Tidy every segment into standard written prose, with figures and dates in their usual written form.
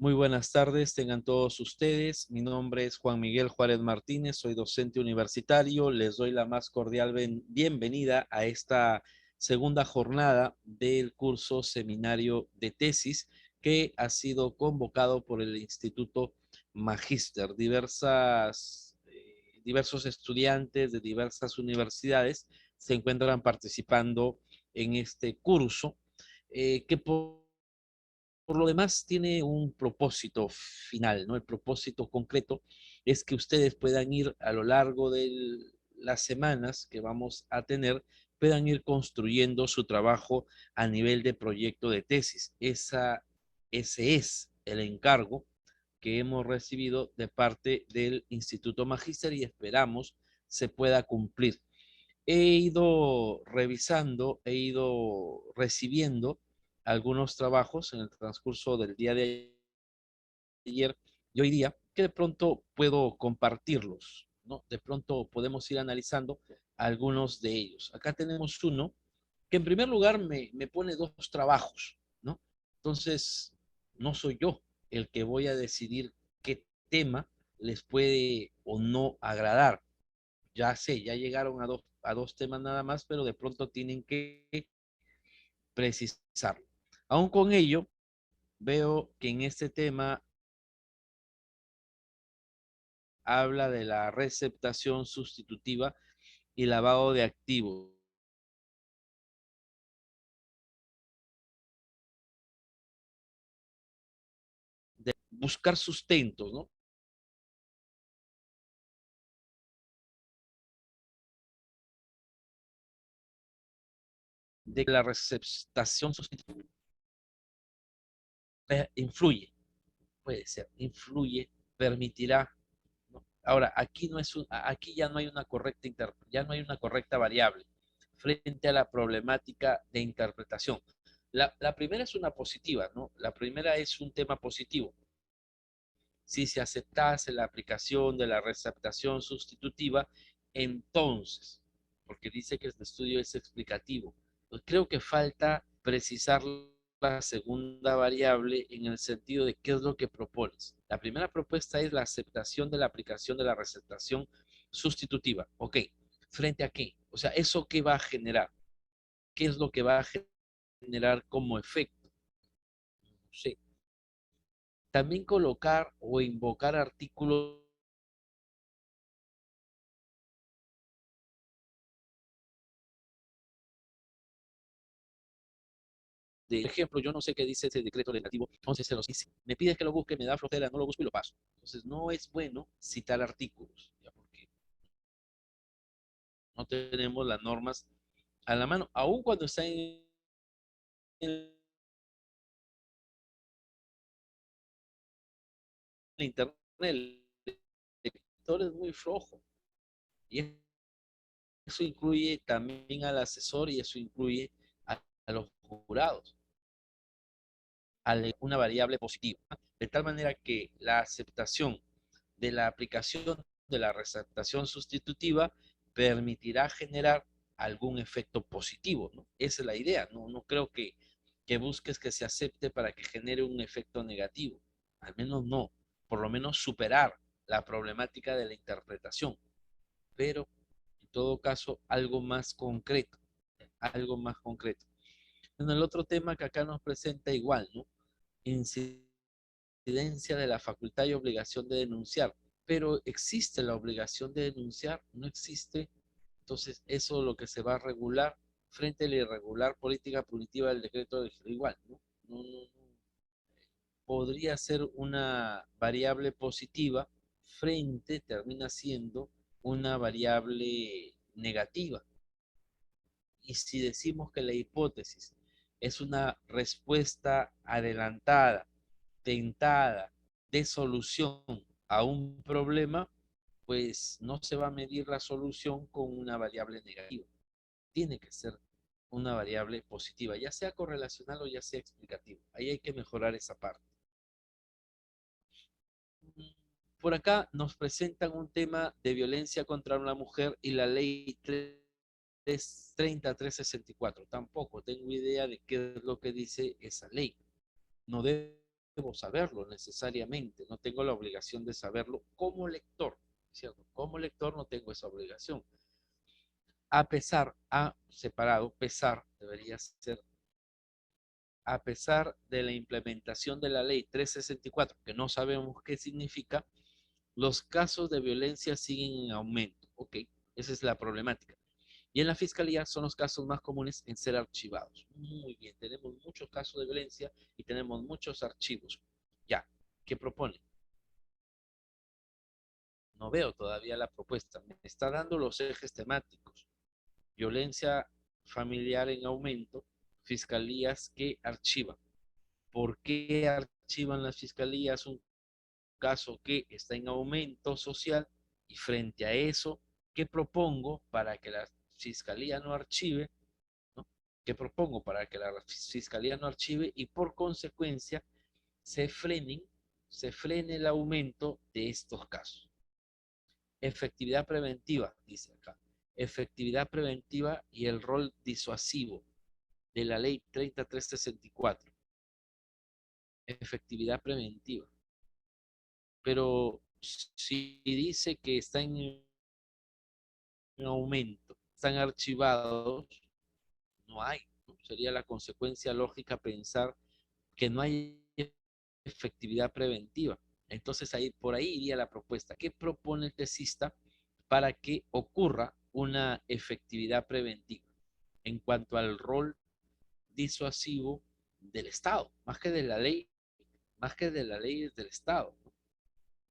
Muy buenas tardes, tengan todos ustedes. Mi nombre es Juan Miguel Juárez Martínez, soy docente universitario. Les doy la más cordial bienvenida a esta segunda jornada del curso seminario de tesis que ha sido convocado por el Instituto Magíster. Diversos estudiantes de diversas universidades se encuentran participando en este curso que por lo demás tiene un propósito final, ¿no? El propósito concreto es que ustedes puedan ir a lo largo de las semanas que vamos a tener, puedan ir construyendo su trabajo a nivel de proyecto de tesis. Ese es el encargo que hemos recibido de parte del Instituto Magíster y esperamos se pueda cumplir. He ido revisando, he ido recibiendo algunos trabajos en el transcurso del día de ayer y hoy día que de pronto puedo compartirlos, ¿no? De pronto podemos ir analizando algunos de ellos. Acá tenemos uno que en primer lugar me pone dos trabajos, ¿no? Entonces, no soy yo el que voy a decidir qué tema les puede o no agradar. Ya sé, ya llegaron a dos temas nada más, pero de pronto tienen que precisarlo. Aún con ello, veo que en este tema habla de la receptación sustitutiva y lavado de activos, de buscar sustentos, ¿no? De que la receptación sustitutiva influye, puede ser, influye, permitirá, ¿no? Ahora, aquí no es aquí ya no hay una correcta ya no hay una correcta variable frente a la problemática de interpretación. La primera es una positiva, ¿no? La primera es un tema positivo. Si se aceptase la aplicación de la receptación sustitutiva, entonces, porque dice que el estudio es explicativo, pues creo que falta precisar la segunda variable en el sentido de qué es lo que propones. La primera propuesta es la aceptación de la aplicación de la receptación sustitutiva. Ok, ¿frente a qué? O sea, ¿eso qué va a generar? ¿Qué es lo que va a generar como efecto? Sí. También colocar o invocar artículos de ejemplo, yo no sé qué dice ese decreto legislativo 1105. Me pide que lo busque, me da flojera, no lo busco y lo paso. Entonces, no es bueno citar artículos, ¿ya? Porque no tenemos las normas a la mano, aun cuando está en el internet, el lector es muy flojo. Y eso incluye también al asesor y eso incluye a los jurados, a una variable positiva, de tal manera que la aceptación de la aplicación de la receptación sustitutiva permitirá generar algún efecto positivo, ¿no? Esa es la idea, no, no creo que busques que se acepte para que genere un efecto negativo, al menos no, por lo menos superar la problemática de la interpretación, pero en todo caso algo más concreto, algo más concreto. En el otro tema que acá nos presenta igual, ¿no? Incidencia de la facultad y obligación de denunciar, pero ¿existe la obligación de denunciar? No existe. Entonces, eso es lo que se va a regular frente a la irregular política punitiva del decreto de igual, ¿no? No, no, no. Podría ser una variable positiva frente, termina siendo una variable negativa. Y si decimos que la hipótesis es una respuesta adelantada, tentada, de solución a un problema, pues no se va a medir la solución con una variable negativa. Tiene que ser una variable positiva, ya sea correlacional o ya sea explicativa. Ahí hay que mejorar esa parte. Por acá nos presentan un tema de violencia contra una mujer y la ley 30364. Tampoco tengo idea de qué es lo que dice esa ley. No debe debo saberlo necesariamente, no tengo la obligación de saberlo como lector, ¿cierto? Como lector no tengo esa obligación. A pesar, a separado, pesar, debería ser, a pesar de la implementación de la ley 364, que no sabemos qué significa, los casos de violencia siguen en aumento. Ok, esa es la problemática. Y en la fiscalía son los casos más comunes en ser archivados. Muy bien, tenemos muchos casos de violencia y tenemos muchos archivos. Ya, ¿qué propone? No veo todavía la propuesta. Me está dando los ejes temáticos. Violencia familiar en aumento, fiscalías que archivan. ¿Por qué archivan las fiscalías un caso que está en aumento social? Y frente a eso, ¿qué propongo para que la fiscalía no archive? ¿No? ¿Qué propongo para que la fiscalía no archive y por consecuencia se frenen, se frene el aumento de estos casos? Efectividad preventiva, dice acá. Efectividad preventiva y el rol disuasivo de la ley 3364. Efectividad preventiva. Pero si dice que está en aumento, están archivados, no hay. ¿No? Sería la consecuencia lógica pensar que no hay efectividad preventiva. Entonces ahí por ahí iría la propuesta. ¿Qué propone el tesista para que ocurra una efectividad preventiva en cuanto al rol disuasivo del Estado, más que de la ley, más que de la ley del Estado?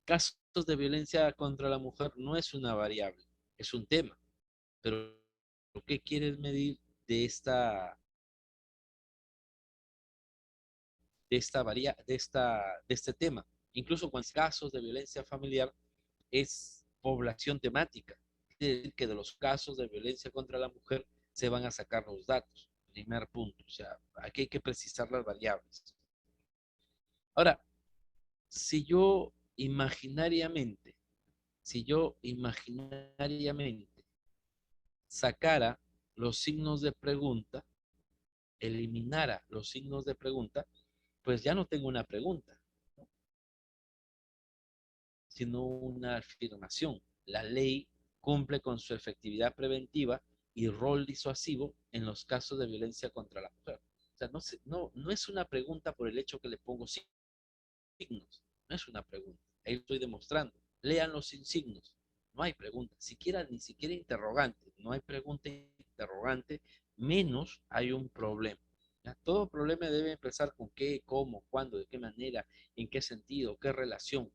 Casos de violencia contra la mujer no es una variable, es un tema, pero ¿qué quieres medir de esta de este tema? Incluso con casos de violencia familiar es población temática. Quiere decir que de los casos de violencia contra la mujer se van a sacar los datos. Primer punto. O sea, aquí hay que precisar las variables. Ahora, si yo imaginariamente, si yo imaginariamente sacara los signos de pregunta, eliminara los signos de pregunta, pues ya no tengo una pregunta, sino una afirmación. La ley cumple con su efectividad preventiva y rol disuasivo en los casos de violencia contra la mujer. O sea, no es una pregunta por el hecho que le pongo signos, no es una pregunta. Ahí estoy demostrando. Léanlo sin signos. No hay pregunta, siquiera ni siquiera interrogante. No hay pregunta interrogante, menos hay un problema. ¿Ya? Todo problema debe empezar con qué, cómo, cuándo, de qué manera, en qué sentido, qué relación.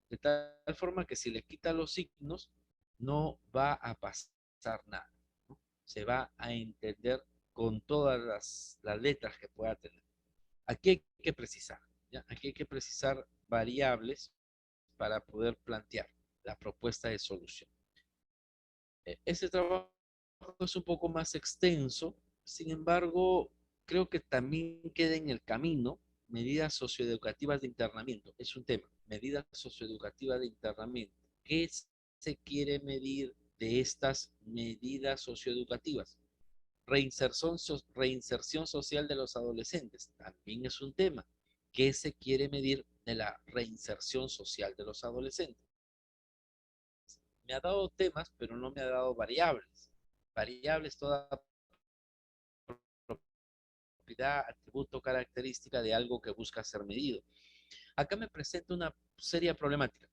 De tal forma que si le quita los signos, no va a pasar nada. ¿No? Se va a entender con todas las letras que pueda tener. Aquí hay que precisar. ¿Ya? Aquí hay que precisar variables para poder plantear la propuesta de solución. Este trabajo es un poco más extenso, sin embargo, creo que también queda en el camino medidas socioeducativas de internamiento. Es un tema, medidas socioeducativas de internamiento. ¿Qué se quiere medir de estas medidas socioeducativas? Reinserción social de los adolescentes, también es un tema. ¿Qué se quiere medir de la reinserción social de los adolescentes? Me ha dado temas, pero no me ha dado variables. Variables, toda propiedad, atributo, característica de algo que busca ser medido. Acá me presenta una seria problemática.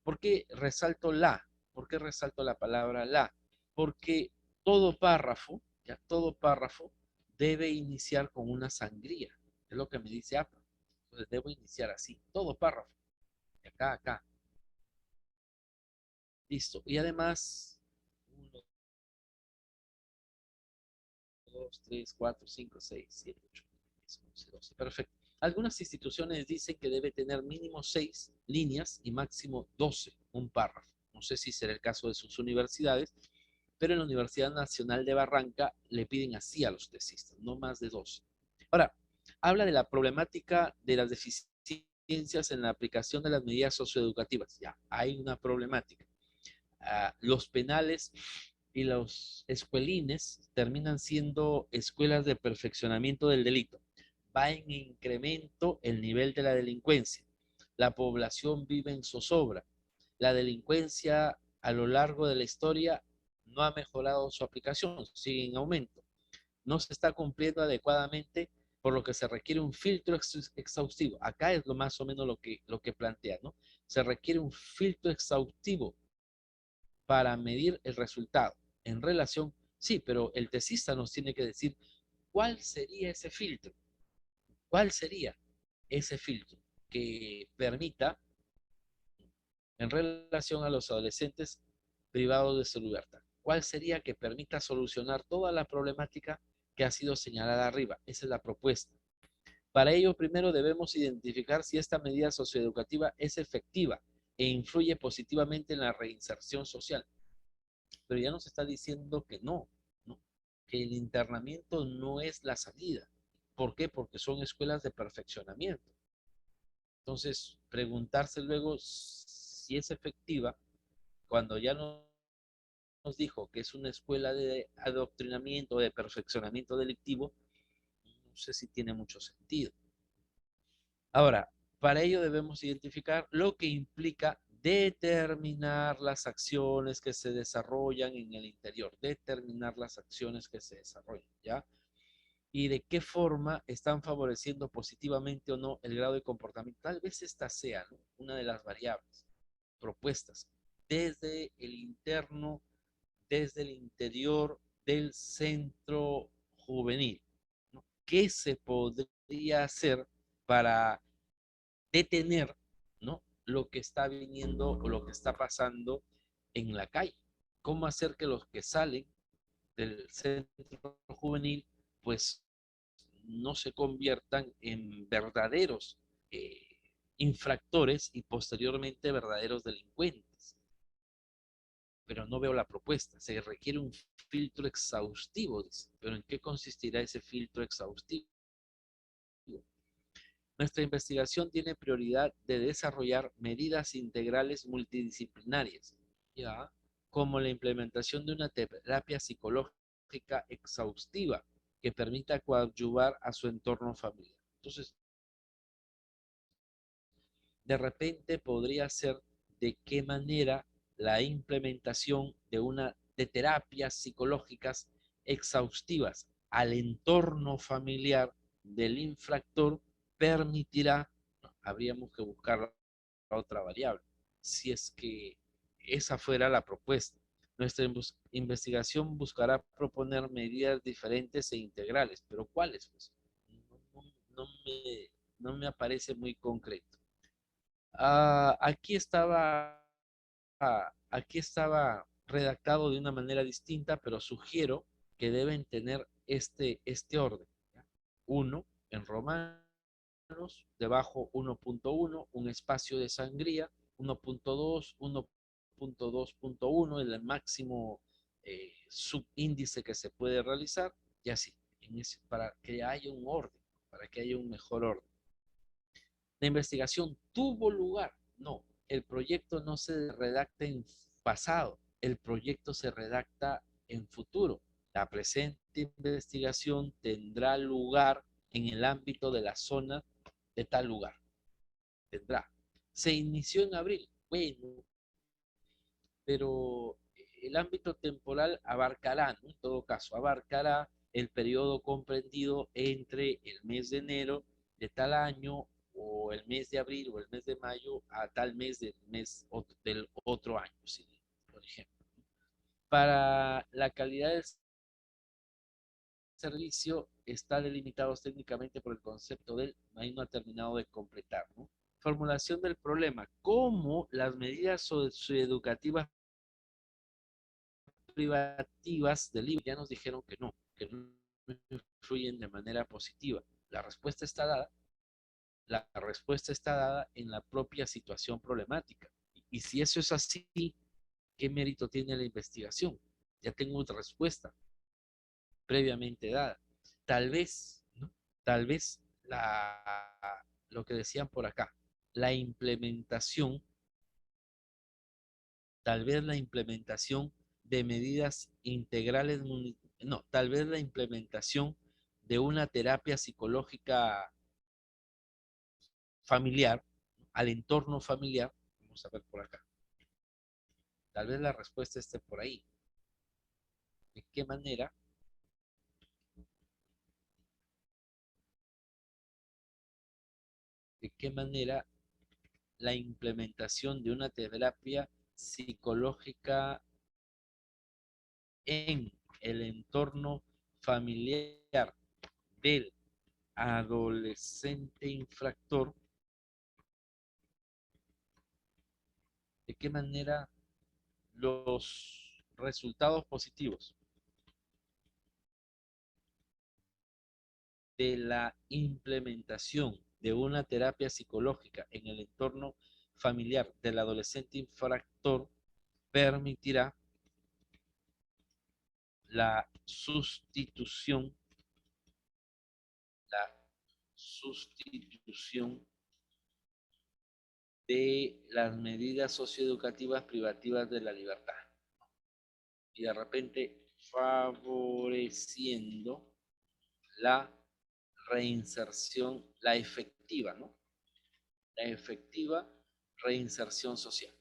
¿Por qué resalto la? ¿Por qué resalto la palabra la? Porque todo párrafo, ya todo párrafo, debe iniciar con una sangría. Es lo que me dice APA. Entonces debo iniciar así, todo párrafo. De acá a acá. Listo. Y además, 1, 2, 3, 4, 5, 6, 7, 8, 10, 11, 12. Perfecto. Algunas instituciones dicen que debe tener mínimo 6 líneas y máximo 12, un párrafo. No sé si será el caso de sus universidades, pero en la Universidad Nacional de Barranca le piden así a los tesistas, no más de 12. Ahora, habla de la problemática de las deficiencias en la aplicación de las medidas socioeducativas. Ya, hay una problemática. Los penales y los escuelines terminan siendo escuelas de perfeccionamiento del delito. va en incremento el nivel de la delincuencia. La población vive en zozobra. La delincuencia a lo largo de la historia no ha mejorado su aplicación, sigue en aumento. No se está cumpliendo adecuadamente, por lo que se requiere un filtro exhaustivo. Acá es lo más o menos lo que plantea, ¿no? Se requiere un filtro exhaustivo para medir el resultado en relación, sí, pero el tesista nos tiene que decir cuál sería ese filtro, cuál sería ese filtro que permita, en relación a los adolescentes privados de su libertad, cuál sería que permita solucionar toda la problemática que ha sido señalada arriba. Esa es la propuesta. Para ello, primero debemos identificar si esta medida socioeducativa es efectiva e influye positivamente en la reinserción social. Pero ya nos está diciendo que no, ¿no? Que el internamiento no es la salida. ¿Por qué? Porque son escuelas de perfeccionamiento. Entonces, preguntarse luego si es efectiva cuando ya nos dijo que es una escuela de adoctrinamiento, de perfeccionamiento delictivo, no sé si tiene mucho sentido. Ahora, para ello debemos identificar lo que implica determinar las acciones que se desarrollan en el interior, determinar las acciones que se desarrollan, ¿ya? Y de qué forma están favoreciendo positivamente o no el grado de comportamiento. Tal vez esta sea, ¿no?, una de las variables propuestas desde el interno, desde el interior del centro juvenil, ¿no? ¿Qué se podría hacer para detener, ¿no?, lo que está viniendo o lo que está pasando en la calle? ¿Cómo hacer que los que salen del centro juvenil pues no se conviertan en verdaderos eh, infractores y posteriormente verdaderos delincuentes? Pero no veo la propuesta. Se requiere un filtro exhaustivo, dice. Pero ¿en qué consistirá ese filtro exhaustivo? Nuestra investigación tiene prioridad de desarrollar medidas integrales multidisciplinarias, ¿ya?, como la implementación de una terapia psicológica exhaustiva que permita coadyuvar a su entorno familiar. Entonces, de repente podría ser de qué manera la implementación de terapias psicológicas exhaustivas al entorno familiar del infractor permitirá, no, habríamos que buscar otra variable, si es que esa fuera la propuesta. Nuestra investigación buscará proponer medidas diferentes e integrales, pero ¿cuáles? Pues no, no me, no me aparece muy concreto. Aquí estaba redactado de una manera distinta, pero sugiero que deben tener este orden, ¿ya? Uno, en romanos, debajo 1.1, un espacio de sangría, 1.2, 1.2.1, el máximo subíndice que se puede realizar, y así, para que haya un orden, para que haya un mejor orden. La investigación tuvo lugar. No, el proyecto no se redacta en pasado, el proyecto se redacta en futuro. La presente investigación tendrá lugar en el ámbito de la zona de tal lugar. Tendrá. Se inició en abril. Bueno, pero el ámbito temporal abarcará, ¿no? En todo caso, abarcará el periodo comprendido entre el mes de enero de tal año o el mes de abril o el mes de mayo a tal mes del otro año, ¿sí?, por ejemplo. Para la calidad del servicio está delimitado técnicamente por el concepto del ahí no ha terminado de completar, ¿no? Formulación del problema, cómo las medidas socioeducativas privativas del libro ya nos dijeron que no influyen de manera positiva. La respuesta está dada, la respuesta está dada en la propia situación problemática. Y si eso es así, ¿qué mérito tiene la investigación? Ya tengo otra respuesta previamente dada. Tal vez, ¿no?, tal vez lo que decían por acá, la implementación, tal vez la implementación de medidas integrales, no, tal vez la implementación de una terapia psicológica familiar, al entorno familiar. Vamos a ver por acá. Tal vez la respuesta esté por ahí. ¿De qué manera? ¿De qué manera la implementación de una terapia psicológica en el entorno familiar del adolescente infractor, de qué manera los resultados positivos de la implementación de una terapia psicológica en el entorno familiar del adolescente infractor permitirá la sustitución, la sustitución de las medidas socioeducativas privativas de la libertad y de repente favoreciendo la reinserción, la efectiva, ¿no? La efectiva reinserción social.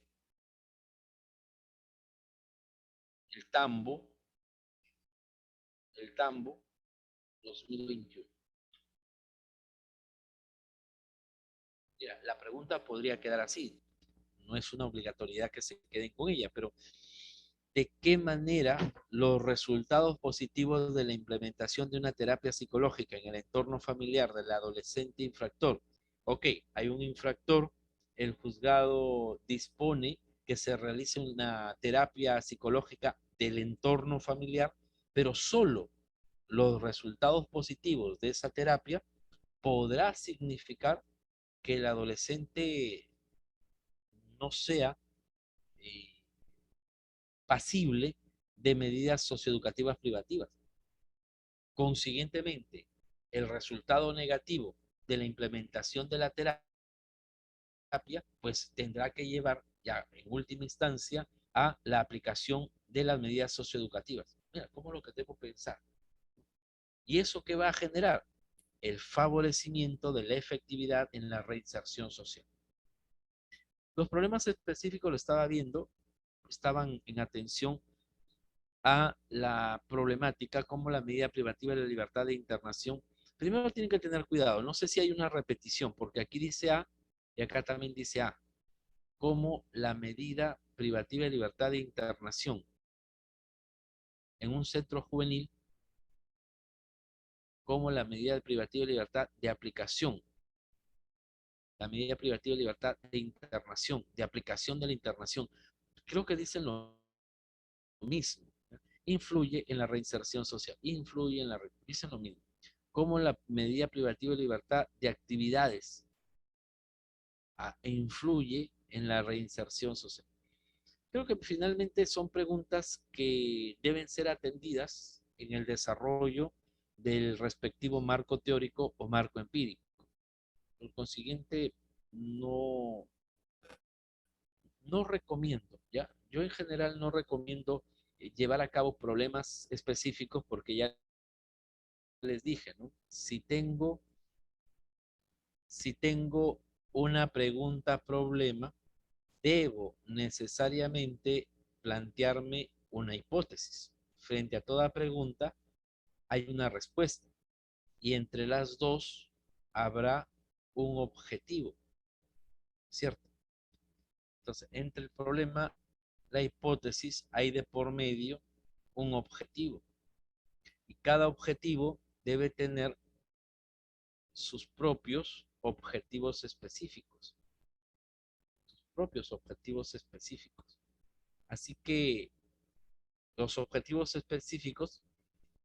El Tambo, el Tambo 2021. Mira, la pregunta podría quedar así. No es una obligatoriedad que se queden con ella, pero ¿de qué manera los resultados positivos de la implementación de una terapia psicológica en el entorno familiar del adolescente infractor? Ok, hay un infractor, el juzgado dispone que se realice una terapia psicológica del entorno familiar, pero solo los resultados positivos de esa terapia podrá significar que el adolescente no sea eh, pasible de medidas socioeducativas privativas. Consiguientemente, el resultado negativo de la implementación de la terapia, pues tendrá que llevar ya en última instancia a la aplicación de las medidas socioeducativas. Mira, ¿cómo lo que debo pensar? ¿Y eso qué va a generar? El favorecimiento de la efectividad en la reinserción social. Los problemas específicos lo estaba viendo, estaban en atención a la problemática como la medida privativa de la libertad de internación. Primero tienen que tener cuidado, no sé si hay una repetición, porque aquí dice A y acá también dice A, como la medida privativa de libertad de internación en un centro juvenil, como la medida privativa de libertad de aplicación, la medida privativa de libertad de internación, de aplicación de la internación. Creo que dicen lo mismo. Influye en la reinserción social, influye en la, dicen lo mismo, como la medida privativa de libertad de actividades influye en la reinserción social. Creo que finalmente son preguntas que deben ser atendidas en el desarrollo del respectivo marco teórico o marco empírico. Por consiguiente, no, no recomiendo, ¿ya? Yo en general no recomiendo llevar a cabo problemas específicos porque ya les dije, ¿no? Si tengo una pregunta problema, debo necesariamente plantearme una hipótesis. Frente a toda pregunta hay una respuesta y entre las dos habrá un objetivo, ¿cierto? Entonces, entre el problema, la hipótesis, hay de por medio un objetivo y cada objetivo debe tener sus propios objetivos específicos, propios objetivos específicos. Así que los objetivos específicos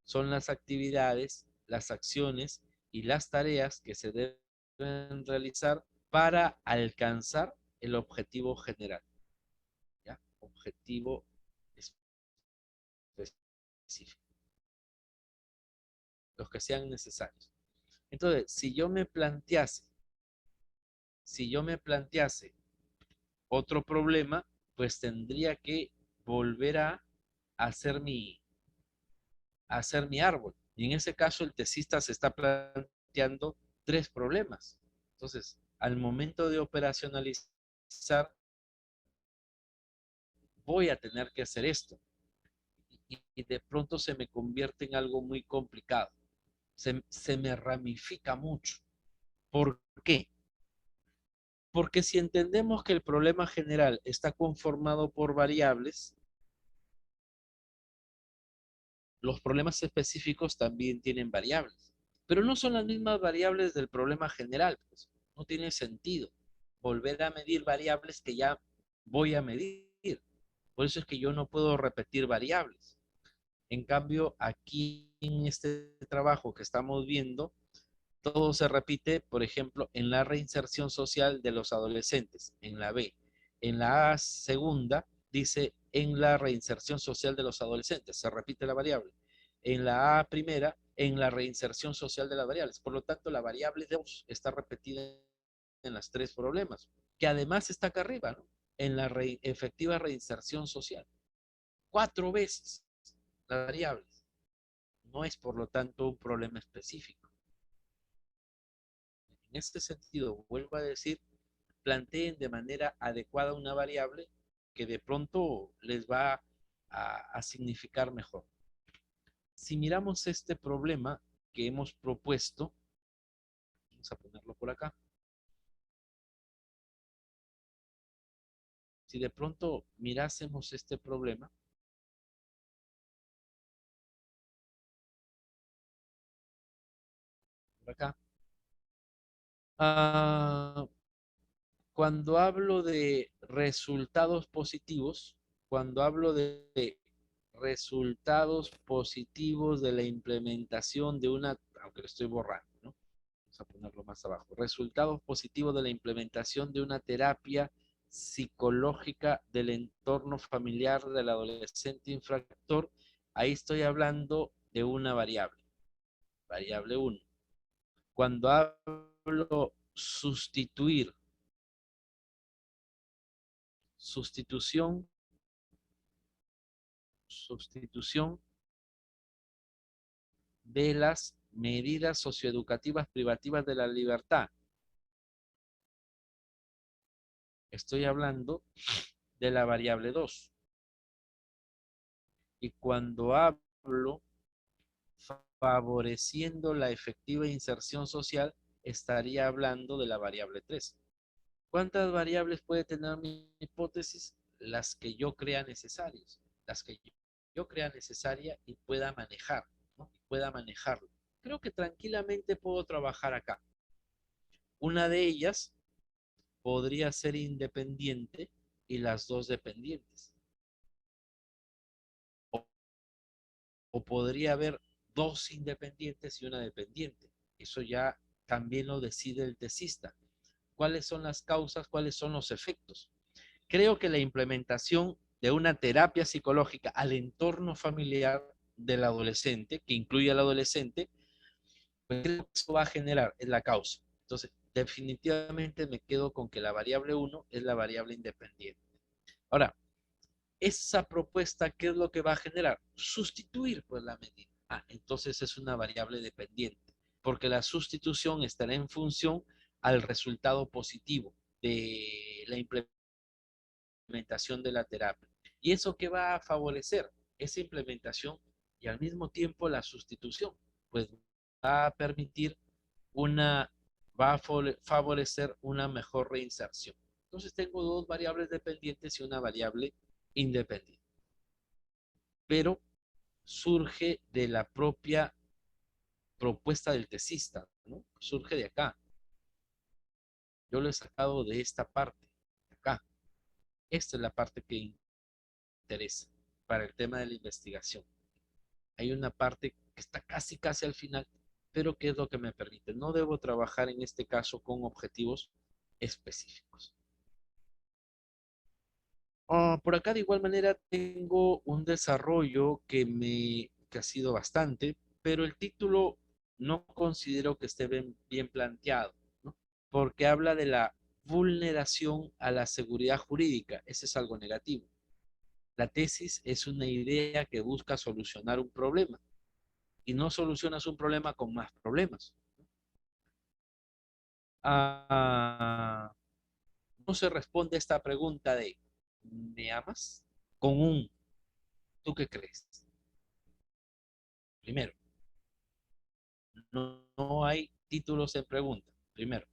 son las actividades, las acciones y las tareas que se deben realizar para alcanzar el objetivo general, ¿ya? Objetivo específico, los que sean necesarios. Entonces, si yo me plantease otro problema, pues tendría que volver a hacer mi árbol. Y en ese caso el tesista se está planteando tres problemas. Entonces, al momento de operacionalizar, voy a tener que hacer esto. Y de pronto se me convierte en algo muy complicado. Se me ramifica mucho. ¿Por qué? Porque si entendemos que el problema general está conformado por variables, los problemas específicos también tienen variables. Pero no son las mismas variables del problema general, pues. No tiene sentido volver a medir variables que ya voy a medir. Por eso es que yo no puedo repetir variables. En cambio, aquí en este trabajo que estamos viendo, todo se repite, por ejemplo, en la reinserción social de los adolescentes, en la B. En la A segunda dice en la reinserción social de los adolescentes, se repite la variable. En la A primera, en la reinserción social de las variables. Por lo tanto, la variable 2 está repetida en los tres problemas, que además está acá arriba, ¿no? En la efectiva reinserción social. 4 veces las variables. No es, por lo tanto, un problema específico. En este sentido, vuelvo a decir, planteen de manera adecuada una variable que de pronto les va a significar mejor. Si miramos este problema que hemos propuesto, vamos a ponerlo por acá. Si de pronto mirásemos este problema, por acá, ah, cuando hablo de resultados positivos, cuando hablo de resultados positivos de la implementación de una, aunque lo estoy borrando, ¿no? Vamos a ponerlo más abajo. Resultados positivos de la implementación de una terapia psicológica del entorno familiar del adolescente infractor. Ahí estoy hablando de una variable, variable 1. Cuando hablo sustituir, sustitución, sustitución de las medidas socioeducativas privativas de la libertad. Estoy hablando de la variable 2. Y cuando hablo favoreciendo la efectiva inserción social, estaría hablando de la variable 3. ¿Cuántas variables puede tener mi hipótesis? Las que yo crea necesarias, las que yo crea necesaria y pueda manejar, ¿no? Y pueda manejarlo. Creo que tranquilamente puedo trabajar acá. Una de ellas podría ser independiente y las dos dependientes. O, o podría haber dos independientes y una dependiente. Eso ya también lo decide el tesista. ¿Cuáles son las causas? ¿Cuáles son los efectos? Creo que la implementación de una terapia psicológica al entorno familiar del adolescente, que incluye al adolescente, pues creo que eso va a generar, es la causa. Entonces, definitivamente me quedo con que la variable 1 es la variable independiente. Ahora, esa propuesta, ¿qué es lo que va a generar? Sustituir pues la medida. Entonces es una variable dependiente, porque la sustitución estará en función al resultado positivo de la implementación de la terapia. ¿Y eso qué va a favorecer? Esa implementación y al mismo tiempo la sustitución, pues va a permitir una, va a favorecer una mejor reinserción. Entonces tengo dos variables dependientes y una variable independiente. Pero surge de la propia propuesta del tesista, ¿no? Surge de acá. Yo lo he sacado de esta parte, de acá. Esta es la parte que interesa para el tema de la investigación. Hay una parte que está casi, casi al final, pero ¿qué es lo que me permite? No debo trabajar en este caso con objetivos específicos. Por acá de igual manera tengo un desarrollo que ha sido bastante, pero el título no considero que esté bien planteado, ¿no? Porque habla de la vulneración a la seguridad jurídica. Ese es algo negativo. La tesis es una idea que busca solucionar un problema. y no solucionas un problema con más problemas. Ah, no se responde esta pregunta de ¿me amas? Con un ¿tú qué crees? Primero, no hay títulos en pregunta. Primero,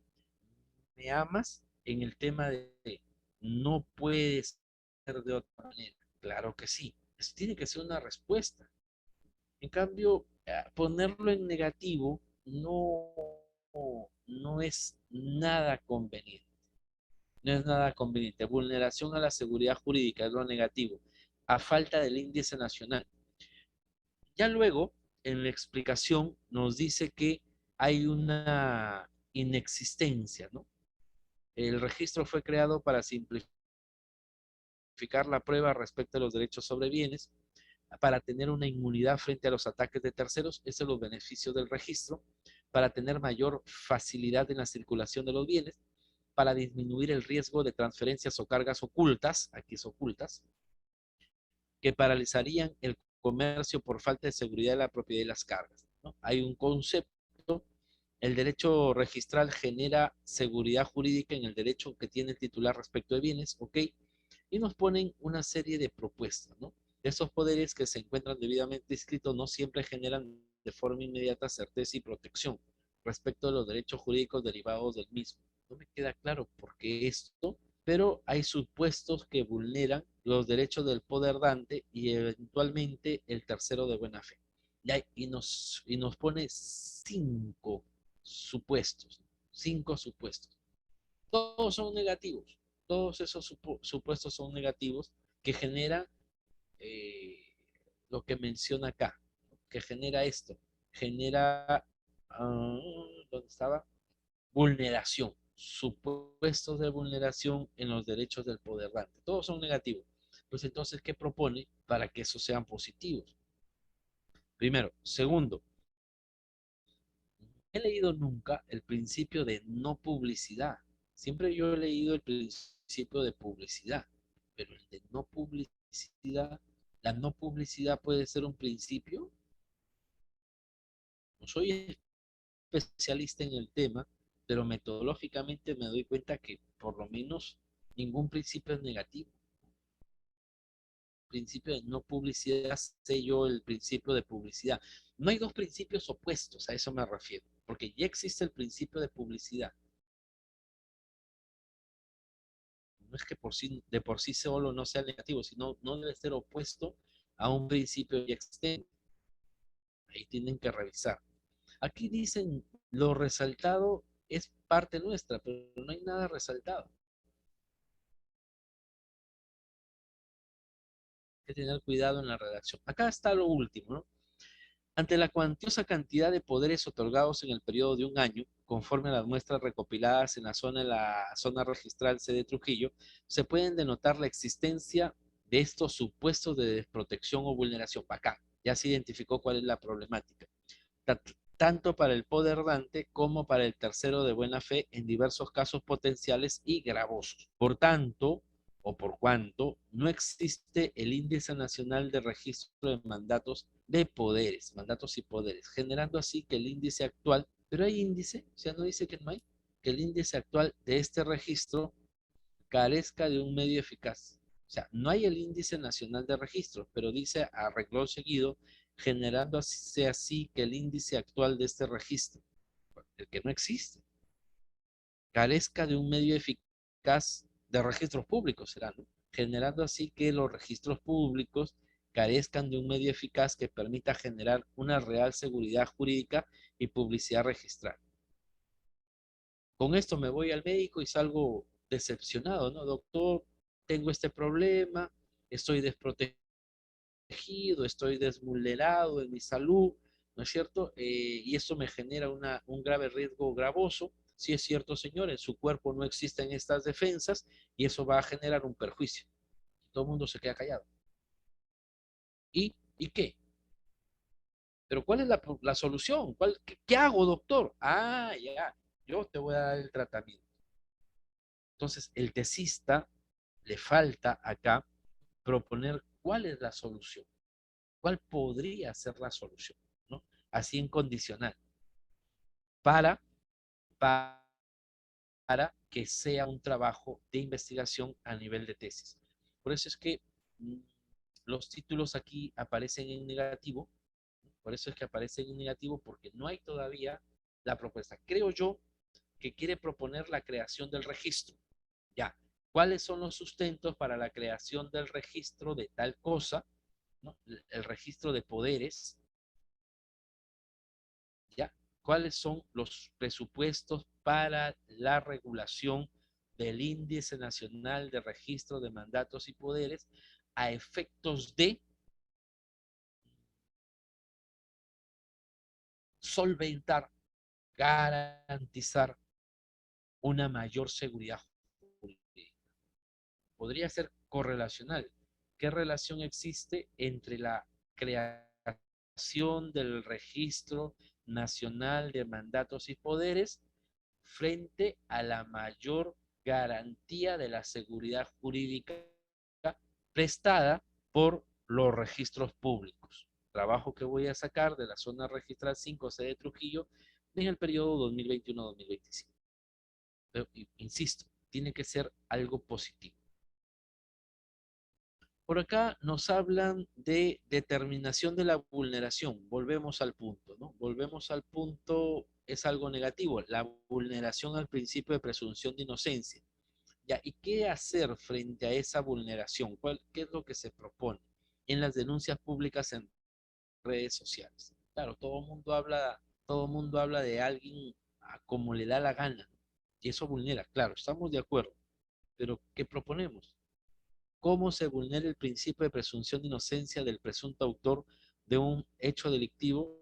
¿me amas? En el tema de no puedes ser de otra manera. Claro que sí. Eso tiene que ser una respuesta. En cambio, ponerlo en negativo no es nada conveniente. No es nada conveniente. Vulneración a la seguridad jurídica es lo negativo. A falta del índice nacional. Ya luego, en la explicación, nos dice que hay una inexistencia, ¿no? El registro fue creado para simplificar la prueba respecto a los derechos sobre bienes, para tener una inmunidad frente a los ataques de terceros, esos son los beneficios del registro, para tener mayor facilidad en la circulación de los bienes, para disminuir el riesgo de transferencias o cargas ocultas, aquí es ocultas, que paralizarían el comercio por falta de seguridad de la propiedad y las cargas, ¿no? Hay un concepto, el derecho registral genera seguridad jurídica en el derecho que tiene el titular respecto de bienes, ¿ok? Y nos ponen una serie de propuestas, ¿no? Esos poderes que se encuentran debidamente inscritos no siempre generan de forma inmediata certeza y protección respecto de los derechos jurídicos derivados del mismo. No me queda claro por qué esto, pero hay supuestos que vulneran los derechos del poder dante y eventualmente el tercero de buena fe. Y nos pone cinco supuestos. Todos son negativos. Todos esos supuestos son negativos que generan eh, lo que menciona acá, que genera esto, genera, ¿dónde estaba? Vulneración, supuestos de vulneración en los derechos del poder dante. Todos son negativos. Pues entonces, ¿qué propone para que esos sean positivos? Primero. Segundo, no he leído nunca el principio de no publicidad. Siempre yo he leído el principio de publicidad, pero el de no publicidad, la no publicidad puede ser un principio. No soy especialista en el tema, pero metodológicamente me doy cuenta que por lo menos ningún principio es negativo. Principio de no publicidad, sé yo el principio de publicidad. No hay dos principios opuestos, a eso me refiero, porque ya existe el principio de publicidad. No es que de por sí solo no sea negativo, sino no debe ser opuesto a un principio ya existente. Ahí tienen que revisar. Aquí dicen, lo resaltado es parte nuestra, pero no hay nada resaltado. Hay que tener cuidado en la redacción. Acá está lo último, ¿no? Ante la cuantiosa cantidad de poderes otorgados en el periodo de un año, conforme a las muestras recopiladas en la zona registral C de Trujillo, se pueden denotar la existencia de estos supuestos de desprotección o vulneración. Acá ya se identificó cuál es la problemática. Tanto para el poder dante como para el tercero de buena fe en diversos casos potenciales y gravosos. Por tanto, o por cuanto, no existe el índice nacional de registro de mandatos y poderes, generando así que el índice actual, pero hay índice, o sea, no dice que no hay, que el índice actual de este registro carezca de un medio eficaz. O sea, no hay el índice nacional de registro, pero dice a renglón seguido, generando así que el índice actual de este registro, el que no existe, carezca de un medio eficaz de registros públicos, será, ¿no? Generando así que los registros públicos carezcan de un medio eficaz que permita generar una real seguridad jurídica y publicidad registral. Con esto me voy al médico y salgo decepcionado, ¿no? Doctor, tengo este problema, estoy desprotegido, estoy desvulnerado en mi salud, ¿no es cierto? Y esto me genera un grave riesgo gravoso. Sí es cierto, señor, en su cuerpo no existen estas defensas y eso va a generar un perjuicio. Todo el mundo se queda callado. ¿Y qué? Pero ¿cuál es la solución? ¿Qué hago, doctor? Ah, ya, yo te voy a dar el tratamiento. Entonces, el tesista le falta acá proponer cuál es la solución, cuál podría ser la solución, ¿no? así en condicional, para, para que sea un trabajo de investigación a nivel de tesis. Por eso es que mm, los títulos aquí aparecen en negativo, por eso es que aparecen en negativo, porque no hay todavía la propuesta. Creo yo que quiere proponer la creación del registro. Ya, ¿cuáles son los sustentos para la creación del registro de tal cosa? ¿No? El registro de poderes, ¿ya? ¿Cuáles son los presupuestos para la regulación del Índice Nacional de Registro de Mandatos y Poderes a efectos de solventar, garantizar una mayor seguridad jurídica? Podría ser correlacional. ¿Qué relación existe entre la creación del Registro Nacional de Mandatos y Poderes frente a la mayor garantía de la seguridad jurídica prestada por los registros públicos? Trabajo que voy a sacar de la zona registral 5C de Trujillo en el periodo 2021-2025. Pero, insisto, tiene que ser algo positivo. Por acá nos hablan de determinación de la vulneración. Volvemos al punto, ¿no? Volvemos al punto, es algo negativo, la vulneración al principio de presunción de inocencia. Ya, ¿y qué hacer frente a esa vulneración? ¿Qué es lo que se propone en las denuncias públicas en redes sociales? Claro, todo el mundo habla de alguien a como le da la gana, y eso vulnera, claro, estamos de acuerdo, pero ¿qué proponemos? ¿Cómo se vulnera el principio de presunción de inocencia del presunto autor de un hecho delictivo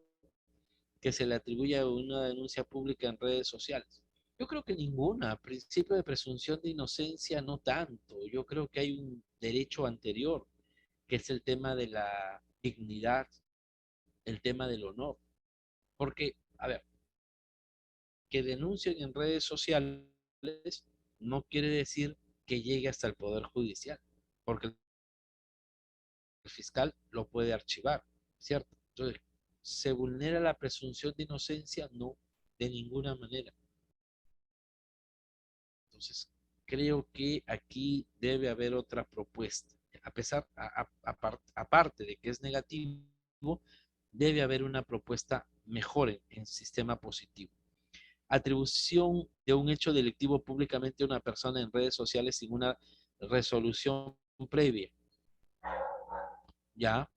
que se le atribuye a una denuncia pública en redes sociales? Yo creo que ninguna. Principio de presunción de inocencia no tanto. Yo creo que hay un derecho anterior, que es el tema de la dignidad, el tema del honor. Porque, a ver, que denuncien en redes sociales no quiere decir que llegue hasta el Poder Judicial, porque el fiscal lo puede archivar, ¿cierto? Entonces, ¿se vulnera la presunción de inocencia? No, de ninguna manera. Entonces, creo que aquí debe haber otra propuesta. A pesar, aparte de que es negativo, debe haber una propuesta mejor en sistema positivo. Atribución de un hecho delictivo públicamente a una persona en redes sociales sin una resolución previa. Ya,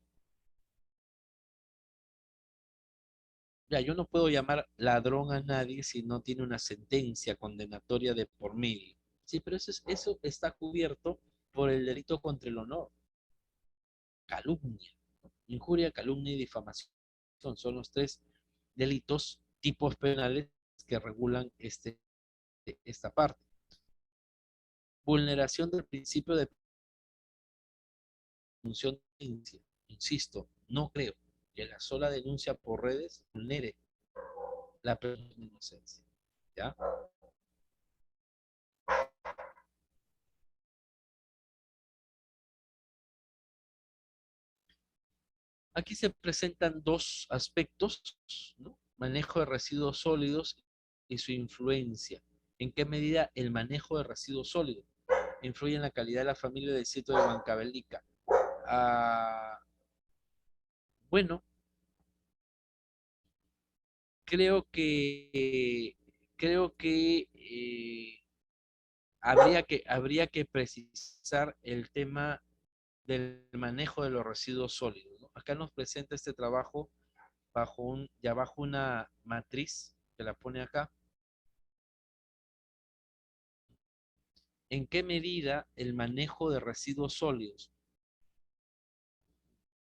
ya, yo no puedo llamar ladrón a nadie si no tiene una sentencia condenatoria de por medio. Sí, pero eso está cubierto por el delito contra el honor, calumnia, injuria, calumnia y difamación. Son los tres delitos tipos penales que regulan esta parte. Vulneración del principio de presunción de inocencia. Insisto, no creo que la sola denuncia por redes vulnere la presunción de inocencia. ¿Ya? Aquí se presentan dos aspectos, ¿no? Manejo de residuos sólidos y su influencia. ¿En qué medida el manejo de residuos sólidos influye en la calidad de la familia del sitio de Huancavelica? Ah, bueno, creo que habría que precisar el tema del manejo de los residuos sólidos, ¿no? Acá nos presenta este trabajo ya bajo una matriz que la pone acá. ¿En qué medida el manejo de residuos sólidos?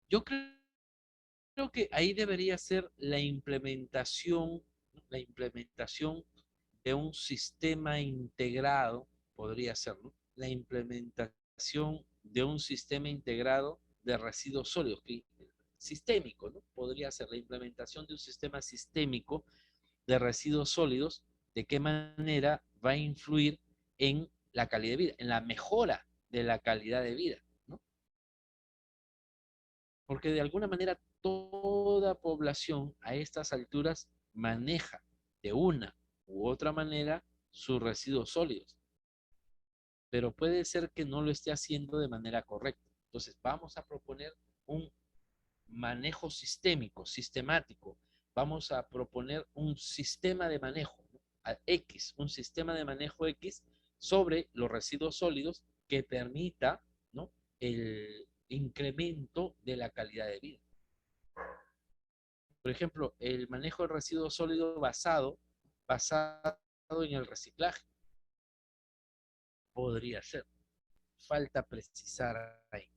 Yo creo que ahí debería ser la implementación de un sistema integrado, podría ser, ¿no? La implementación de un sistema integrado de residuos sólidos, sistémico, ¿no? Podría ser la implementación de un sistema sistémico de residuos sólidos, de qué manera va a influir en la calidad de vida, en la mejora de la calidad de vida, ¿no? Porque de alguna manera toda población a estas alturas maneja de una u otra manera sus residuos sólidos, pero puede ser que no lo esté haciendo de manera correcta. Entonces, vamos a proponer un manejo sistémico, sistemático. Vamos a proponer un sistema de manejo, ¿no? X, un sistema de manejo X sobre los residuos sólidos que permita, ¿no?, el incremento de la calidad de vida. Por ejemplo, el manejo de residuos sólidos basado en el reciclaje. Podría ser. Falta precisar ahí.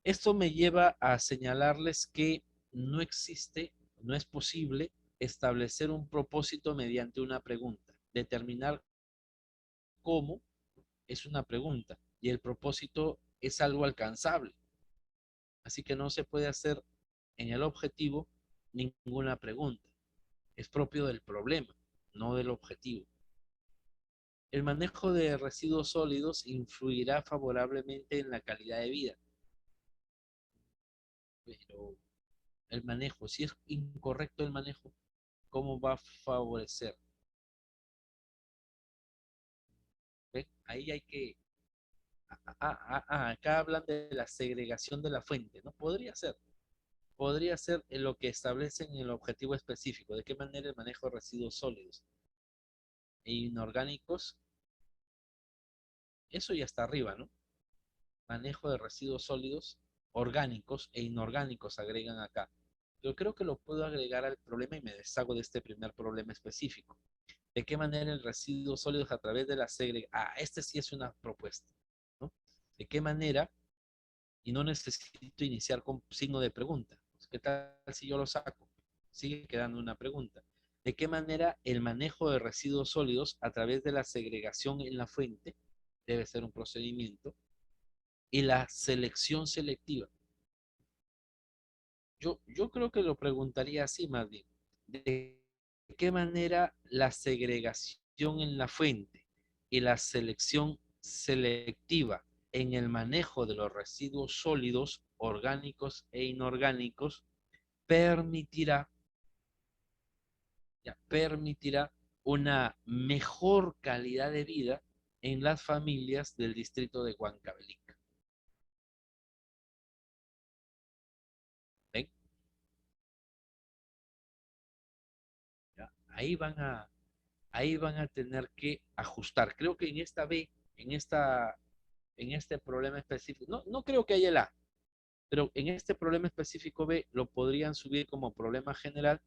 Esto me lleva a señalarles que no existe, no es posible establecer un propósito mediante una pregunta. Determinar cómo es una pregunta y el propósito es algo alcanzable. Así que no se puede hacer en el objetivo ninguna pregunta. Es propio del problema, no del objetivo. El manejo de residuos sólidos influirá favorablemente en la calidad de vida, pero el manejo, si es incorrecto el manejo, ¿cómo va a favorecer? ¿Ve? Ahí hay que... acá hablan de la segregación de la fuente, ¿no? Podría ser en lo que establecen el objetivo específico, de qué manera el manejo de residuos sólidos e inorgánicos, eso ya está arriba, ¿no? Manejo de residuos sólidos, orgánicos e inorgánicos agregan acá. Yo creo que lo puedo agregar al problema y me deshago de este primer problema específico. ¿De qué manera el residuo sólidos a través de la segregación? Este sí es una propuesta, ¿no? ¿De qué manera? Y no necesito iniciar con signo de pregunta. ¿Qué tal si yo lo saco? Sigue quedando una pregunta. ¿De qué manera el manejo de residuos sólidos a través de la segregación en la fuente debe ser un procedimiento y la selección selectiva? Yo creo que lo preguntaría así más bien. ¿De qué manera la segregación en la fuente y la selección selectiva en el manejo de los residuos sólidos, orgánicos e inorgánicos permitirá, permitirá una mejor calidad de vida en las familias del distrito de Huancavelica? ¿Ven? ¿Ya? Ahí van a tener que ajustar. Creo que en esta B, en este problema específico, no creo que haya el A, pero en este problema específico B lo podrían subir como problema general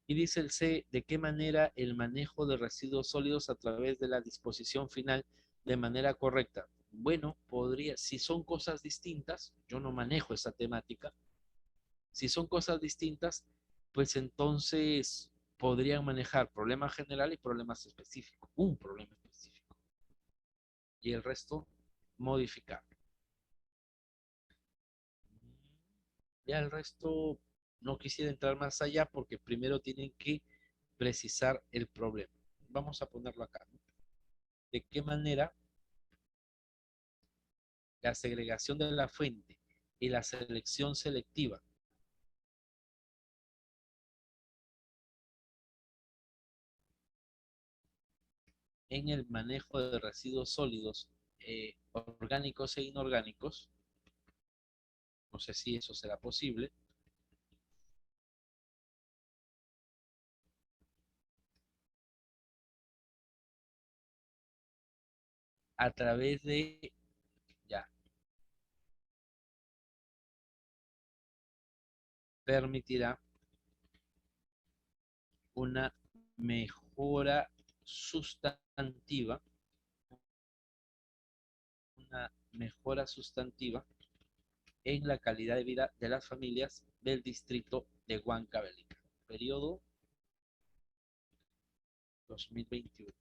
y dice el C, de qué manera el manejo de residuos sólidos a través de la disposición final de manera correcta. Bueno, podría, si son cosas distintas, yo no manejo esa temática, si son cosas distintas, pues entonces podrían manejar problema general y problemas específicos, un problema específico, y el resto modificar. Ya el resto no quisiera entrar más allá porque primero tienen que precisar el problema. Vamos a ponerlo acá, ¿no? ¿De qué manera la segregación de la fuente y la selección selectiva en el manejo de residuos sólidos, orgánicos e inorgánicos? No sé si eso será posible. A través de, ya, permitirá una mejora sustantiva, una mejora sustantiva en la calidad de vida de las familias del distrito de Huancavelica. Periodo 2021.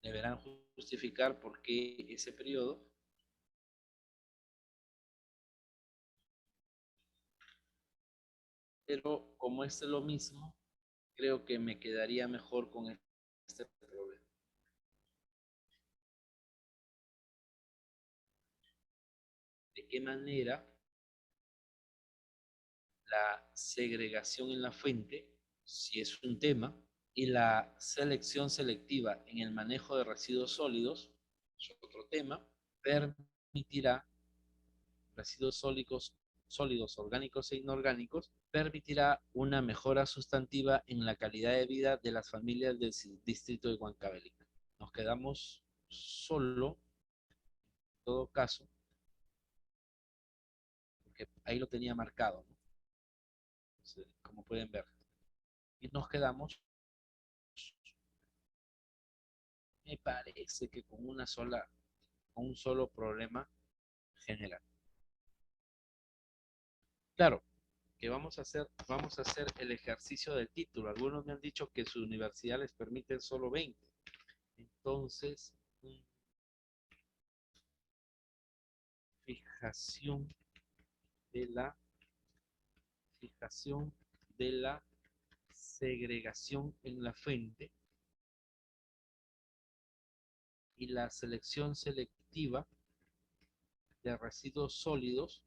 Deberán justificar por qué ese periodo, pero como es lo mismo, creo que me quedaría mejor con este problema. ¿De qué manera la segregación en la fuente, si es un tema, y la selección selectiva en el manejo de residuos sólidos, es otro tema, permitirá residuos sólidos orgánicos e inorgánicos, permitirá una mejora sustantiva en la calidad de vida de las familias del distrito de Huancavelica. Nos quedamos solo, en todo caso, porque ahí lo tenía marcado, ¿no? Entonces, como pueden ver. Y nos quedamos, me parece que con un solo problema general. Claro, que vamos a hacer el ejercicio del título. Algunos me han dicho que su universidad les permite solo 20. Entonces, fijación de la fijación de la segregación en la fuente y la selección selectiva de residuos sólidos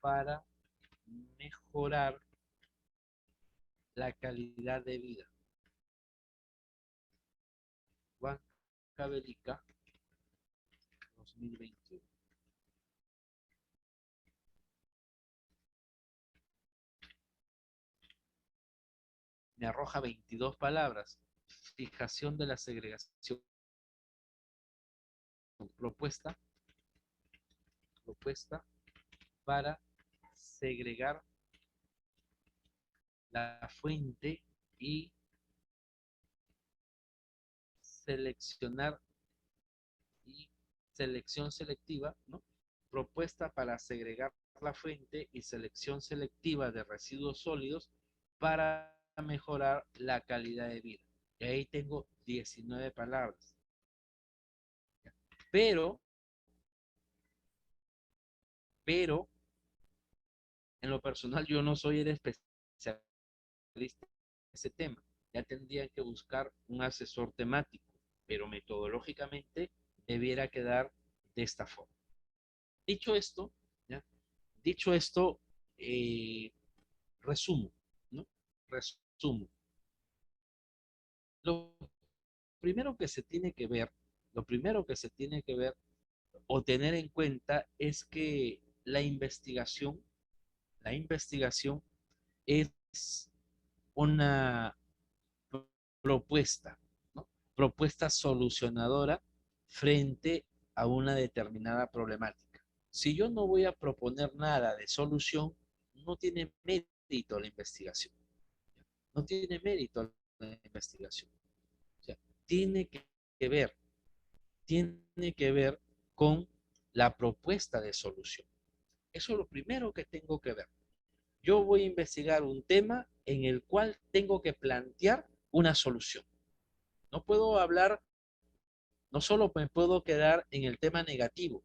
para mejorar la calidad de vida. Huancavelica 2021. Me arroja 22 palabras. Fijación de la segregación. Propuesta para segregar la fuente y seleccionar y selección selectiva, ¿no? Propuesta para segregar la fuente y selección selectiva de residuos sólidos para mejorar la calidad de vida. Y ahí tengo 19 palabras. Pero, pero, en lo personal yo no soy el especialista en ese tema. Ya tendrían que buscar un asesor temático, pero metodológicamente debiera quedar de esta forma. Dicho esto, ¿ya? Dicho esto, eh, resumo, ¿no? Resumo. Lo primero que se tiene que ver, lo primero que se tiene que ver o tener en cuenta es que la investigación es una propuesta, ¿no? Propuesta solucionadora frente a una determinada problemática. Si yo no voy a proponer nada de solución, no tiene mérito la investigación. No tiene mérito la investigación. O sea, tiene que ver, tiene que ver con la propuesta de solución. Eso es lo primero que tengo que ver. Yo voy a investigar un tema en el cual tengo que plantear una solución. No puedo hablar, no solo me puedo quedar en el tema negativo.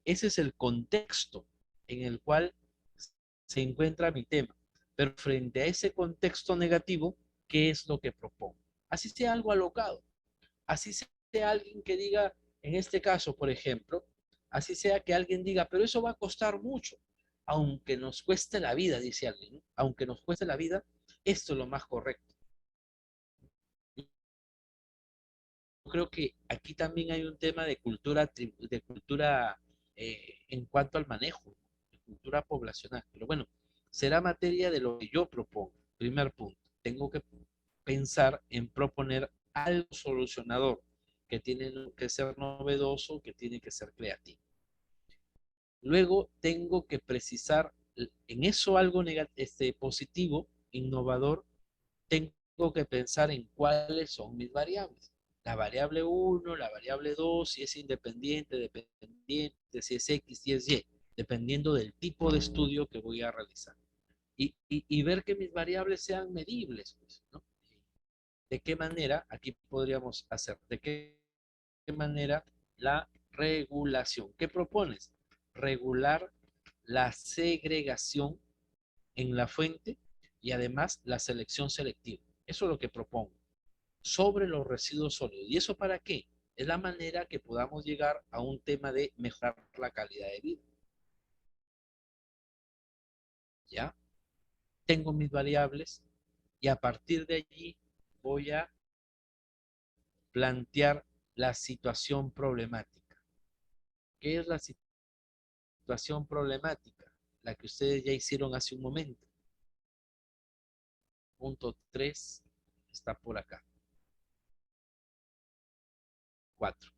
Ese es el contexto en el cual se encuentra mi tema. Pero frente a ese contexto negativo, ¿qué es lo que propongo? Así sea algo alocado, así sea alguien que diga, en este caso, por ejemplo, así sea que alguien diga, pero eso va a costar mucho, aunque nos cueste la vida, dice alguien, ¿no? Aunque nos cueste la vida, esto es lo más correcto. Yo creo que aquí también hay un tema de cultura en cuanto al manejo, de cultura poblacional. Pero bueno, será materia de lo que yo propongo. Primer punto, tengo que pensar en proponer algo solucionador, que tiene que ser novedoso, que tiene que ser creativo. Luego tengo que precisar en eso algo positivo, innovador, tengo que pensar en cuáles son mis variables. La variable uno, la variable 2, si es independiente, dependiente, si es X, si es Y, dependiendo del tipo de estudio que voy a realizar. Y ver que mis variables sean medibles, pues, ¿no? ¿De qué manera? Aquí podríamos hacer, ¿de qué manera la regulación? ¿Qué propones? Regular la segregación en la fuente y además la selección selectiva. Eso es lo que propongo sobre los residuos sólidos. ¿Y eso para qué? Es la manera que podamos llegar a un tema de mejorar la calidad de vida. ¿ya? Tengo mis variables y a partir de allí voy a plantear la situación problemática. ¿Qué es la situación problemática? La que ustedes ya hicieron hace un momento. Punto 3 está por acá. 4.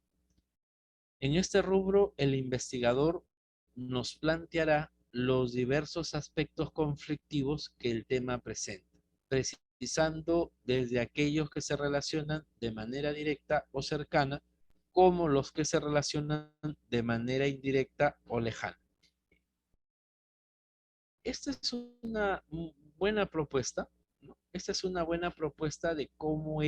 En este rubro, el investigador nos planteará los diversos aspectos conflictivos que el tema presenta, precisando desde aquellos que se relacionan de manera directa o cercana, como los que se relacionan de manera indirecta o lejana. Esta es una buena propuesta, ¿no? Esta es una buena propuesta de cómo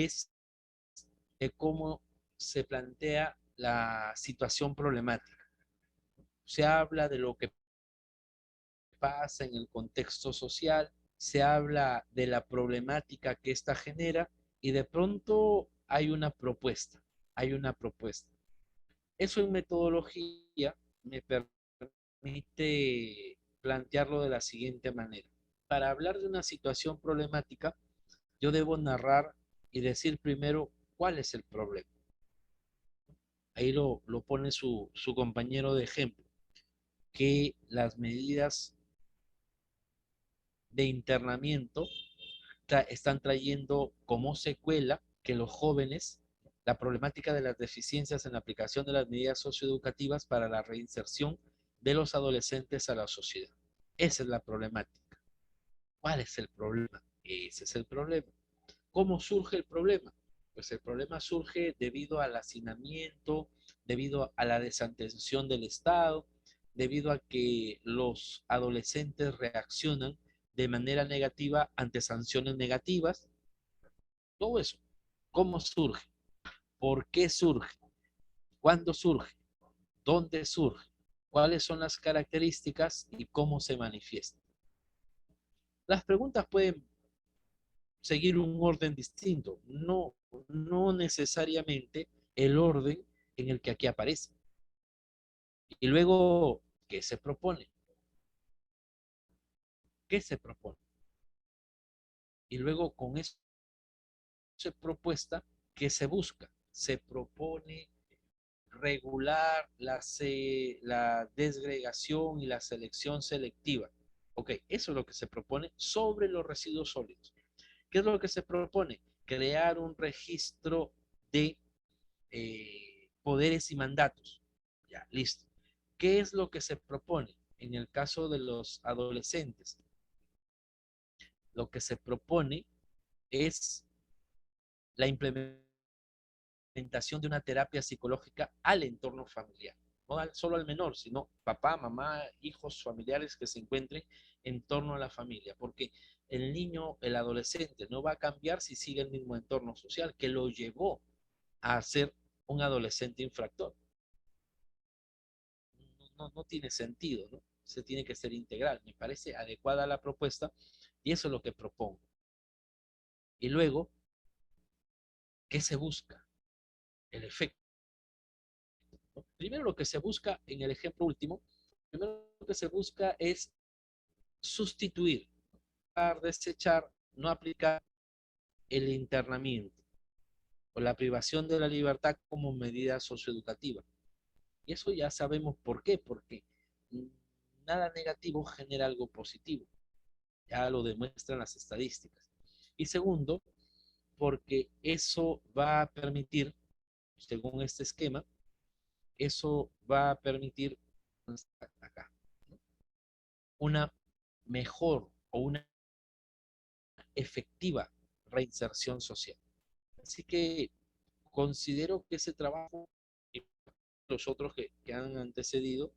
se plantea la situación problemática. Se habla de lo que pasa en el contexto social, se habla de la problemática que ésta genera y de pronto hay una propuesta. Eso en metodología me permite plantearlo de la siguiente manera. Para hablar de una situación problemática, yo debo narrar y decir primero cuál es el problema. Ahí lo pone su compañero de ejemplo, que las medidas de internamiento están trayendo como secuela que los jóvenes, la problemática de las deficiencias en la aplicación de las medidas socioeducativas para la reinserción de los adolescentes a la sociedad. Esa es la problemática. ¿Cuál es el problema? Ese es el problema. ¿Cómo surge el problema? Pues el problema surge debido al hacinamiento, debido a la desatención del Estado, debido a que los adolescentes reaccionan de manera negativa ante sanciones negativas. Todo eso. ¿Cómo surge? ¿Por qué surge? ¿Cuándo surge? ¿Dónde surge? ¿Cuáles son las características y cómo se manifiesta? Las preguntas pueden seguir un orden distinto, no necesariamente el orden en el que aquí aparece. Y luego, ¿qué se propone? ¿Qué se propone? Y luego con esa propuesta, ¿qué se busca? Se propone regular la desgregación y la selección selectiva. Ok, eso es lo que se propone sobre los residuos sólidos. ¿Qué es lo que se propone? Crear un registro de poderes y mandatos. Ya, listo. ¿Qué es lo que se propone en el caso de los adolescentes? Lo que se propone es la implementación de una terapia psicológica al entorno familiar. No solo al menor, sino papá, mamá, hijos, familiares que se encuentren en torno a la familia. Porque el niño, el adolescente, no va a cambiar si sigue el mismo entorno social que lo llevó a ser un adolescente infractor. No tiene sentido, ¿no? Se tiene que ser integral. Me parece adecuada la propuesta y eso es lo que propongo. Y luego, ¿qué se busca? El efecto. ¿No? Primero lo que se busca en el ejemplo último, primero lo que se busca es sustituir, desechar, no aplicar el internamiento o la privación de la libertad como medida socioeducativa. Y eso ya sabemos por qué, porque nada negativo genera algo positivo. Ya lo demuestran las estadísticas. Y segundo, porque eso va a permitir, según este esquema, eso va a permitir acá, una mejor o una efectiva reinserción social. Así que considero que ese trabajo y los otros que han antecedido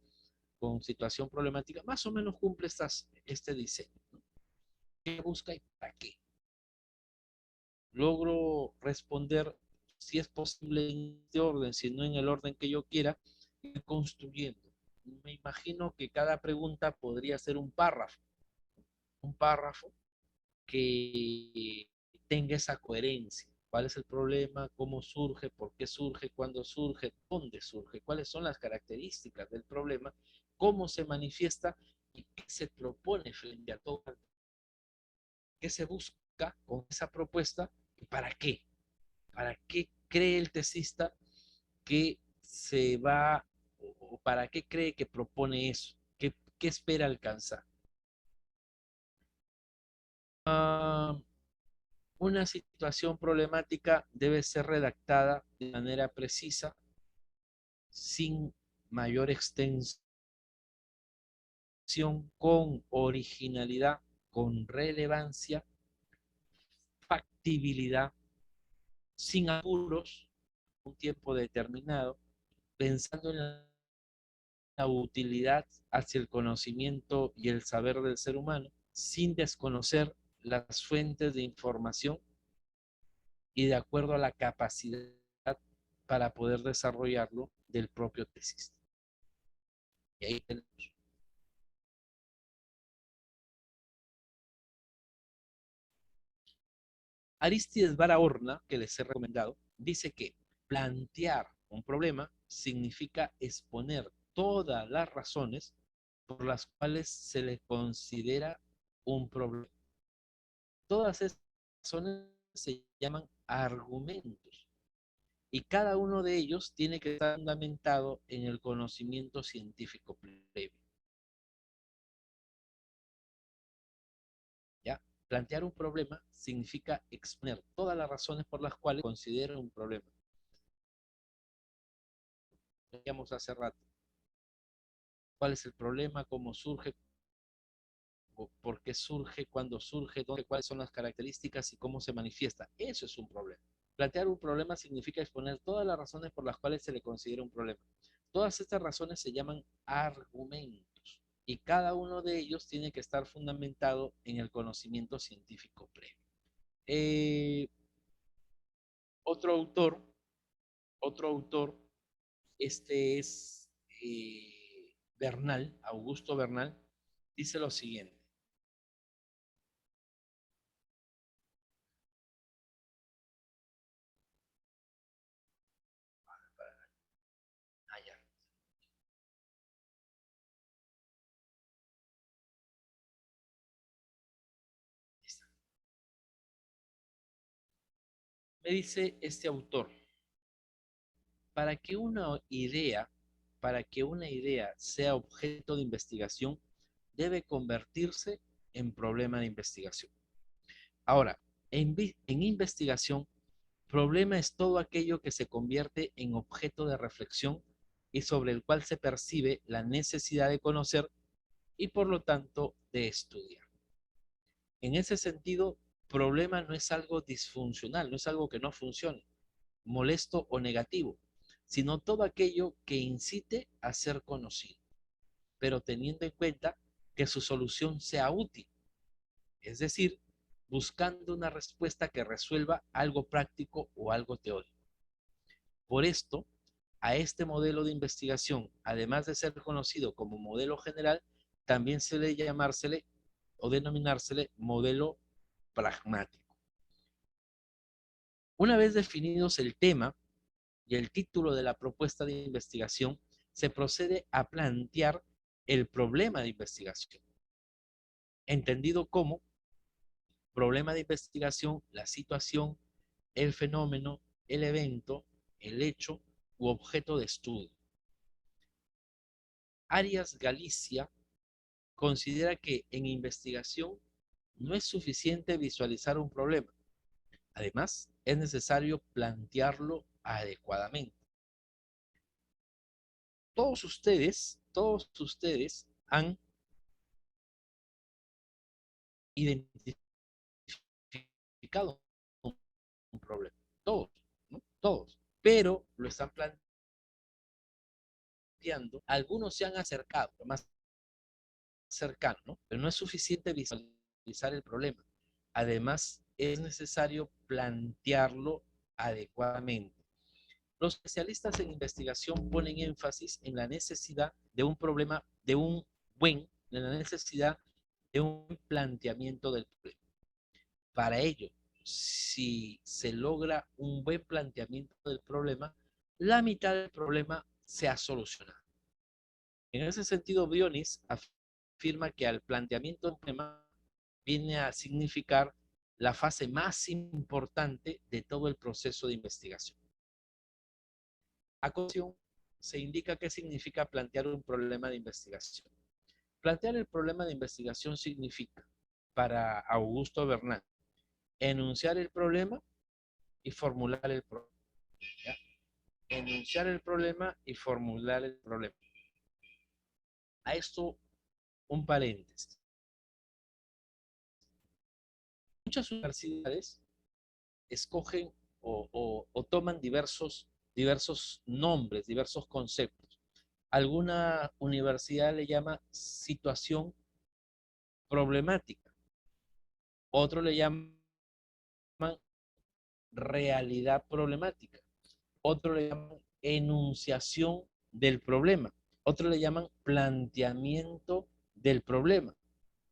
con situación problemática, más o menos cumple este diseño. ¿No? ¿Qué busca y para qué? Logro responder si es posible en este orden, si no en el orden que yo quiera, ir construyendo. Me imagino que cada pregunta podría ser un párrafo que tenga esa coherencia. ¿Cuál es el problema? ¿Cómo surge? ¿Por qué surge? ¿Cuándo surge? ¿Dónde surge? ¿Cuáles son las características del problema? ¿Cómo se manifiesta? ¿Y qué se propone frente a todo? ¿Qué se busca con esa propuesta? ¿Y para qué? ¿Para qué cree el tesista que se va o para qué cree que propone eso? ¿Qué espera alcanzar? Ah, una situación problemática debe ser redactada de manera precisa, sin mayor extensión, con originalidad, con relevancia, factibilidad, sin apuros, un tiempo determinado, pensando en la utilidad hacia el conocimiento y el saber del ser humano, sin desconocer las fuentes de información y de acuerdo a la capacidad para poder desarrollarlo del propio tesis. Y ahí tenemos. Aristides Barahona, que les he recomendado, dice que plantear un problema significa exponer todas las razones por las cuales se le considera un problema. Todas esas razones se llaman argumentos y cada uno de ellos tiene que estar fundamentado en el conocimiento científico previo. ¿Ya? Plantear un problema significa exponer todas las razones por las cuales considera un problema. Decíamos hace rato, ¿cuál es el problema? ¿Cómo surge? ¿Por qué surge? ¿Cuándo surge? ¿Dónde? ¿Cuáles son las características y cómo se manifiesta? Eso es un problema. Plantear un problema significa exponer todas las razones por las cuales se le considera un problema. Todas estas razones se llaman argumentos y cada uno de ellos tiene que estar fundamentado en el conocimiento científico previo. Eh, otro autor, otro autor, este es Bernal, Augusto Bernal, dice lo siguiente. Ah, ya. Me dice este autor, para que una idea, para que una idea sea objeto de investigación, debe convertirse en problema de investigación. Ahora, en investigación, problema es todo aquello que se convierte en objeto de reflexión y sobre el cual se percibe la necesidad de conocer y por lo tanto de estudiar. En ese sentido, problema no es algo disfuncional, no es algo que no funcione, molesto o negativo, sino todo aquello que incite a ser conocido, pero teniendo en cuenta que su solución sea útil, es decir, buscando una respuesta que resuelva algo práctico o algo teórico. Por esto, a este modelo de investigación, además de ser conocido como modelo general, también se le llamársele o denominársele modelo pragmático. Una vez definidos el tema y el título de la propuesta de investigación, se procede a plantear el problema de investigación, entendido como problema de investigación, la situación, el fenómeno, el evento, el hecho u objeto de estudio. Arias Galicia considera que en investigación no es suficiente visualizar un problema. Además, es necesario plantearlo adecuadamente. Todos ustedes han identificado un problema. Todos, ¿no? Todos. Pero lo están planteando. Algunos se han acercado, lo más cercano, ¿no? Pero no es suficiente visualizar el problema. Además, es necesario plantearlo adecuadamente. Los especialistas en investigación ponen énfasis en la necesidad de un problema, en la necesidad de un planteamiento del problema. Para ello, si se logra un buen planteamiento del problema, la mitad del problema se ha solucionado. En ese sentido, Briones afirma que al planteamiento de un problema viene a significar la fase más importante de todo el proceso de investigación. A continuación, se indica qué significa plantear un problema de investigación. Plantear el problema de investigación significa, para Augusto Bernal, enunciar el problema y formular el problema. ¿Ya? Enunciar el problema y formular el problema. A esto, un paréntesis. Muchas universidades escogen o toman diversos nombres, diversos conceptos. Alguna universidad le llama situación problemática, otro le llaman realidad problemática, otro le llaman enunciación del problema, otro le llaman planteamiento del problema,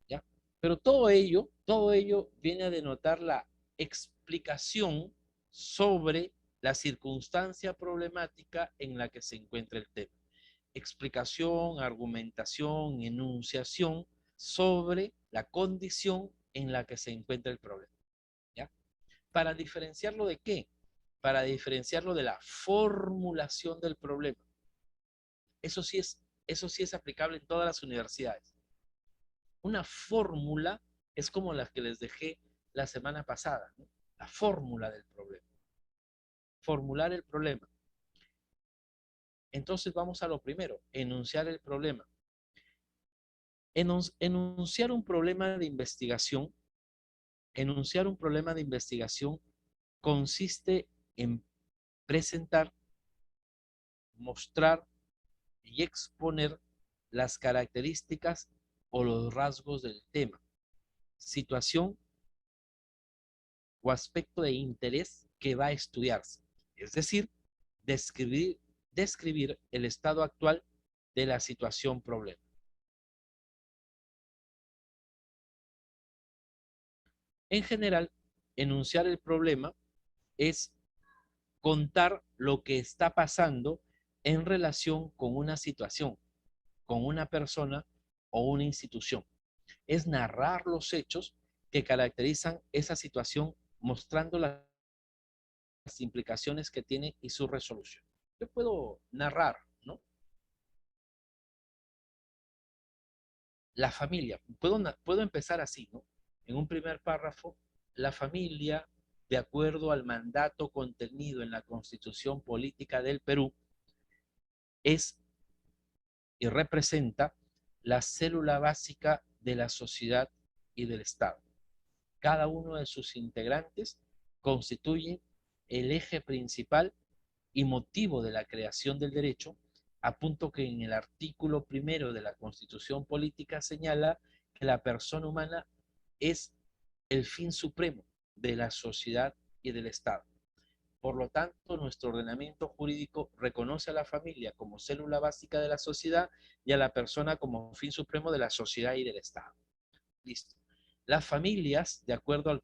¿ya? Pero todo ello viene a denotar la explicación sobre la circunstancia problemática en la que se encuentra el tema. Explicación, argumentación, enunciación sobre la condición en la que se encuentra el problema, ¿ya? ¿Para diferenciarlo de qué? Para diferenciarlo de la formulación del problema. Eso sí es aplicable en todas las universidades. Una fórmula es como las que les dejé la semana pasada, ¿no? La fórmula del problema. Formular el problema. Entonces vamos a lo primero, enunciar el problema. Enunciar un problema de investigación, enunciar un problema de investigación consiste en presentar, mostrar y exponer las características o los rasgos del tema, situación o aspecto de interés que va a estudiarse. Es decir, describir el estado actual de la situación problema. En general, enunciar el problema es contar lo que está pasando en relación con una situación, con una persona o una institución. Es narrar los hechos que caracterizan esa situación, mostrando las implicaciones que tiene y su resolución. Yo puedo narrar, ¿no? La familia. Puedo empezar así, ¿no? En un primer párrafo, la familia, de acuerdo al mandato contenido en la Constitución Política del Perú, es y representa la célula básica de la sociedad y del Estado. Cada uno de sus integrantes constituye el eje principal y motivo de la creación del derecho, a punto que en el artículo primero de la Constitución Política señala que la persona humana es el fin supremo de la sociedad y del Estado. Por lo tanto, nuestro ordenamiento jurídico reconoce a la familia como célula básica de la sociedad y a la persona como fin supremo de la sociedad y del Estado. Listo. Las familias, de acuerdo al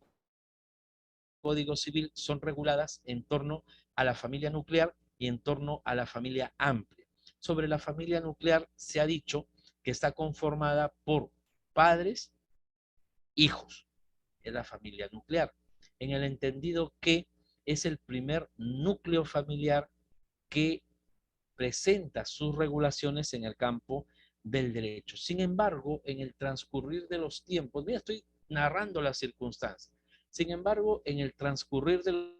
Código Civil, son reguladas en torno a la familia nuclear y en torno a la familia amplia. Sobre la familia nuclear se ha dicho que está conformada por padres, hijos. Es la familia nuclear, en el entendido que es el primer núcleo familiar que presenta sus regulaciones en el campo del derecho. Sin embargo, en el transcurrir de los tiempos, mira, estoy narrando las circunstancias. Sin embargo, en el transcurrir de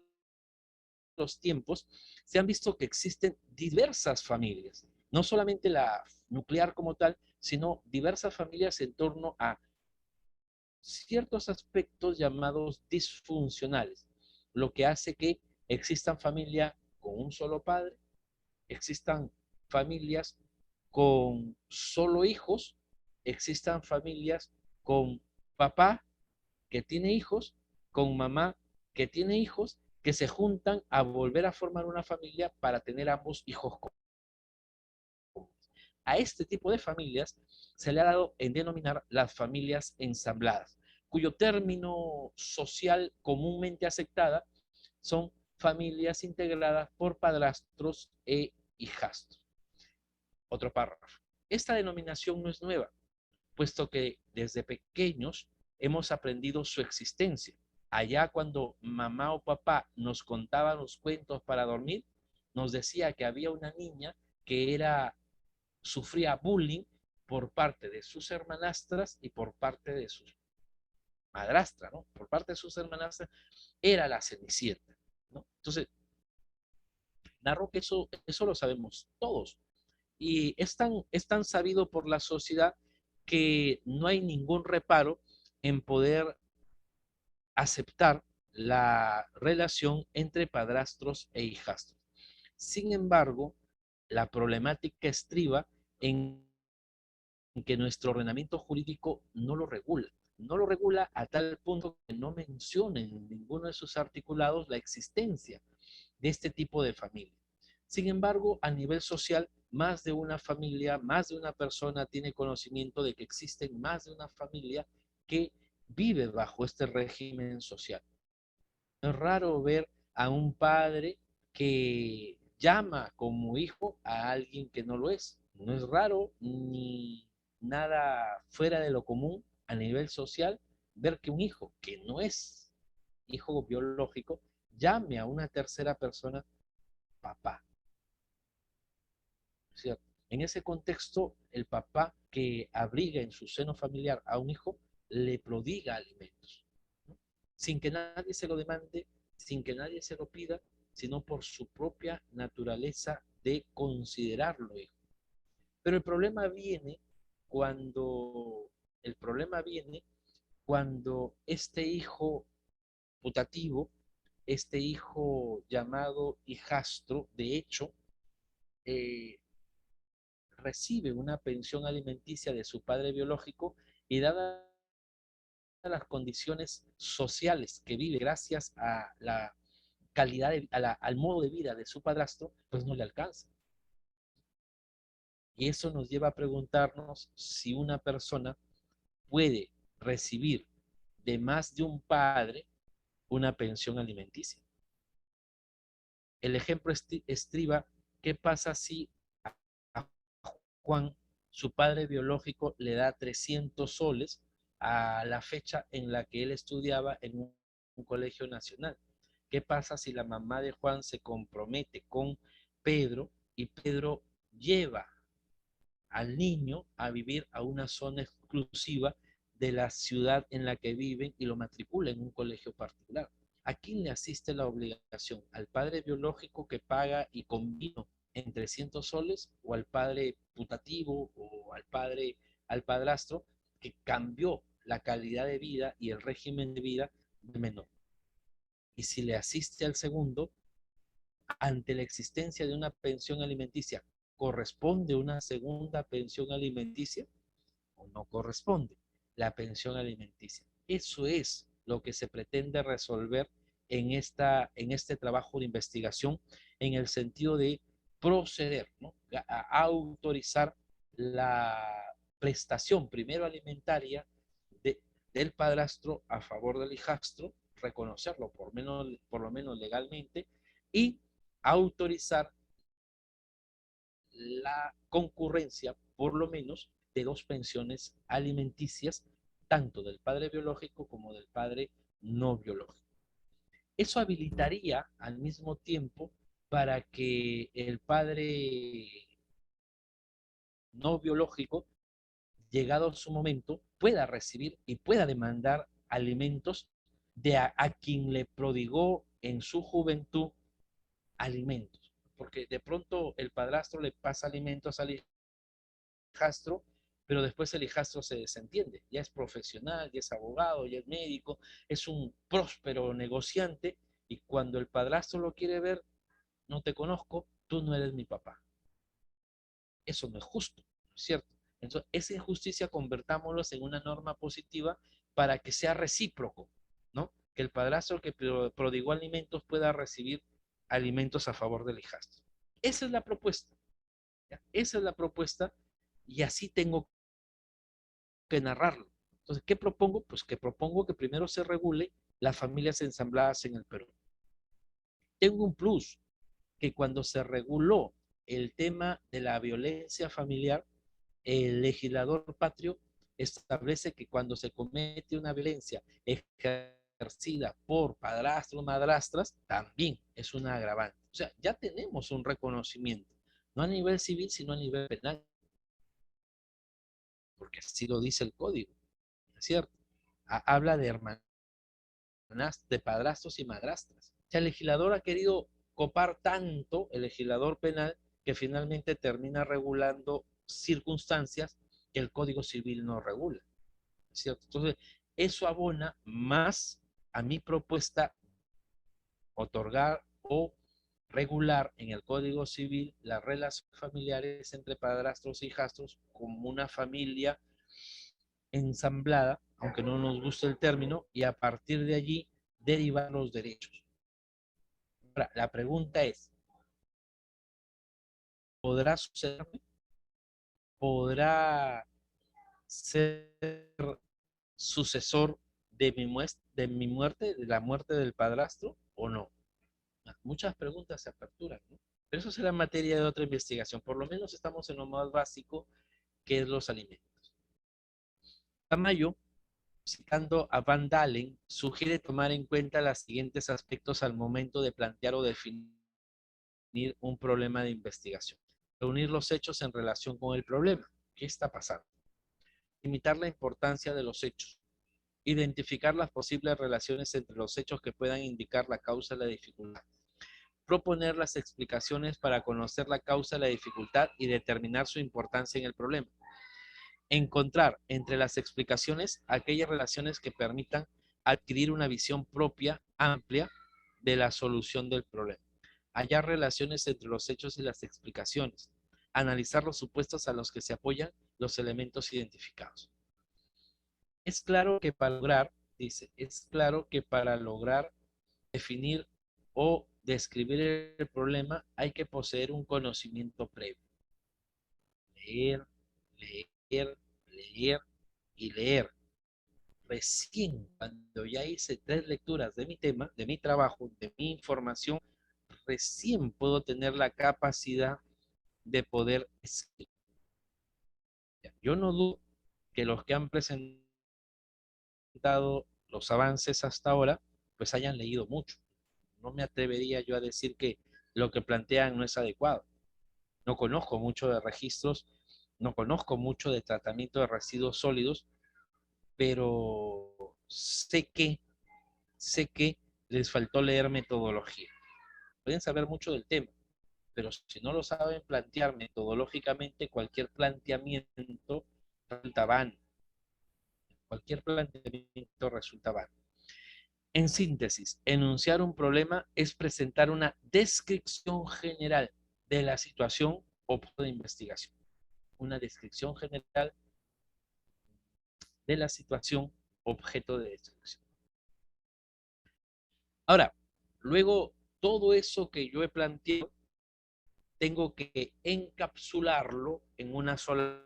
los tiempos, se han visto que existen diversas familias, no solamente la nuclear como tal, sino diversas familias en torno a ciertos aspectos llamados disfuncionales, lo que hace que existan familias con un solo padre, existan familias con solo hijos, existan familias con papá que tiene hijos, con mamá que tiene hijos, que se juntan a volver a formar una familia para tener ambos hijos comunes. A este tipo de familias se le ha dado en denominar las familias ensambladas, cuyo término social comúnmente aceptada son familias integradas por padrastros e hijastros. Otro párrafo. Esta denominación no es nueva. puesto que desde pequeños hemos aprendido su existencia. Allá cuando mamá o papá nos contaban los cuentos para dormir, nos decía que había una niña que sufría bullying por parte de sus hermanastras y por parte de sus madrastra, ¿no? Por parte de sus hermanastras, era la Cenicienta, ¿no? Entonces, narro que eso lo sabemos todos. Y es tan sabido por la sociedad que no hay ningún reparo en poder aceptar la relación entre padrastros e hijastros. Sin embargo, la problemática estriba en que nuestro ordenamiento jurídico no lo regula. No lo regula a tal punto que no menciona en ninguno de sus articulados la existencia de este tipo de familia. Sin embargo, a nivel social, más de una familia, más de una persona tiene conocimiento de que existen más de una familia que vive bajo este régimen social. No es raro ver a un padre que llama como hijo a alguien que no lo es. No es raro ni nada fuera de lo común a nivel social ver que un hijo que no es hijo biológico llame a una tercera persona papá. ¿Cierto? En ese contexto, el papá que abriga en su seno familiar a un hijo le prodiga alimentos, ¿no? Sin que nadie se lo demande, sin que nadie se lo pida, sino por su propia naturaleza de considerarlo hijo. Pero el problema viene cuando este hijo putativo, este hijo llamado hijastro, de hecho, eh, recibe una pensión alimenticia de su padre biológico y dadas las condiciones sociales que vive gracias a la calidad, al modo de vida de su padrastro, pues no le alcanza. Y eso nos lleva a preguntarnos si una persona puede recibir de más de un padre una pensión alimenticia. El ejemplo estriba, ¿qué pasa si a Juan, su padre biológico, le da 300 soles a la fecha en la que él estudiaba en un colegio nacional? ¿Qué pasa si la mamá de Juan se compromete con Pedro y Pedro lleva al niño a vivir a una zona exclusiva de la ciudad en la que viven y lo matricula en un colegio particular? ¿A quién le asiste la obligación? ¿Al padre biológico que paga y convino en 300 soles o al padre putativo o al padrastro que cambió la calidad de vida y el régimen de vida del menor? Y si le asiste al segundo, ante la existencia de una pensión alimenticia, ¿corresponde una segunda pensión alimenticia o no corresponde la pensión alimenticia? Eso es lo que se pretende resolver en este trabajo de investigación, en el sentido de proceder, ¿no?, a autorizar la prestación primero alimentaria de, del padrastro a favor del hijastro, reconocerlo por lo menos legalmente, y autorizar la concurrencia, por lo menos, de dos pensiones alimenticias, tanto del padre biológico como del padre no biológico. Eso habilitaría al mismo tiempo para que el padre no biológico, llegado su momento, pueda recibir y pueda demandar alimentos a quien le prodigó en su juventud alimentos. Porque de pronto el padrastro le pasa alimentos al hijastro, pero después el hijastro se desentiende. Ya es profesional, ya es abogado, ya es médico, es un próspero negociante, y cuando el padrastro lo quiere ver, no te conozco, tú no eres mi papá. Eso no es justo, ¿cierto? Entonces, esa injusticia convertámoslo en una norma positiva para que sea recíproco, ¿no? Que el padrastro que prodigó alimentos pueda recibir alimentos a favor del hijastro. Esa es la propuesta, ¿ya? Esa es la propuesta, y así tengo que narrarlo. Entonces, ¿qué propongo? Pues que propongo que primero se regule las familias ensambladas en el Perú. Tengo un plus, que cuando se reguló el tema de la violencia familiar, el legislador patrio establece que cuando se comete una violencia ejercida por padrastros o madrastras, también es una agravante. O sea, ya tenemos un reconocimiento, no a nivel civil, sino a nivel penal, porque así lo dice el código, ¿no es cierto? Habla de hermanas, de padrastros y madrastras. O sea, el legislador ha querido copar tanto, el legislador penal, que finalmente termina regulando circunstancias que el Código Civil no regula, ¿cierto? Entonces, eso abona más a mi propuesta otorgar o regular en el Código Civil las relaciones familiares entre padrastros y hijastros como una familia ensamblada, aunque no nos guste el término, y a partir de allí derivar los derechos. Ahora, la pregunta es, ¿podrá sucederme? ¿Podrá ser sucesor de mi muerte, de la muerte del padrastro o no? Muchas preguntas se aperturan, ¿no? Pero eso será materia de otra investigación. Por lo menos estamos en lo más básico, que es los alimentos. Tamayo, citando a Van Dalen, sugiere tomar en cuenta los siguientes aspectos al momento de plantear o definir un problema de investigación. Reunir los hechos en relación con el problema. ¿Qué está pasando? Limitar la importancia de los hechos. Identificar las posibles relaciones entre los hechos que puedan indicar la causa de la dificultad. Proponer las explicaciones para conocer la causa de la dificultad y determinar su importancia en el problema. Encontrar entre las explicaciones aquellas relaciones que permitan adquirir una visión propia, amplia, de la solución del problema. Hallar relaciones entre los hechos y las explicaciones. Analizar los supuestos a los que se apoyan los elementos identificados. Es claro que para lograr, dice, es claro que para lograr definir o describir el problema hay que poseer un conocimiento previo. Leer, leer, leer y leer. Recién cuando ya hice 3 lecturas de mi tema, de mi trabajo, de mi información, recién puedo tener la capacidad de poder escribir. Yo no dudo que los que han presentado los avances hasta ahora, pues hayan leído mucho. No me atrevería yo a decir que lo que plantean no es adecuado. No conozco mucho de registros, no conozco mucho de tratamiento de residuos sólidos, pero sé que les faltó leer metodología. Pueden saber mucho del tema, pero si no lo saben plantear metodológicamente, cualquier planteamiento resulta vano. Cualquier planteamiento resulta vano. En síntesis, enunciar un problema es presentar una descripción general de la situación objeto de investigación. Una descripción general de la situación objeto de investigación. Ahora, luego, todo eso que yo he planteado, tengo que encapsularlo en una sola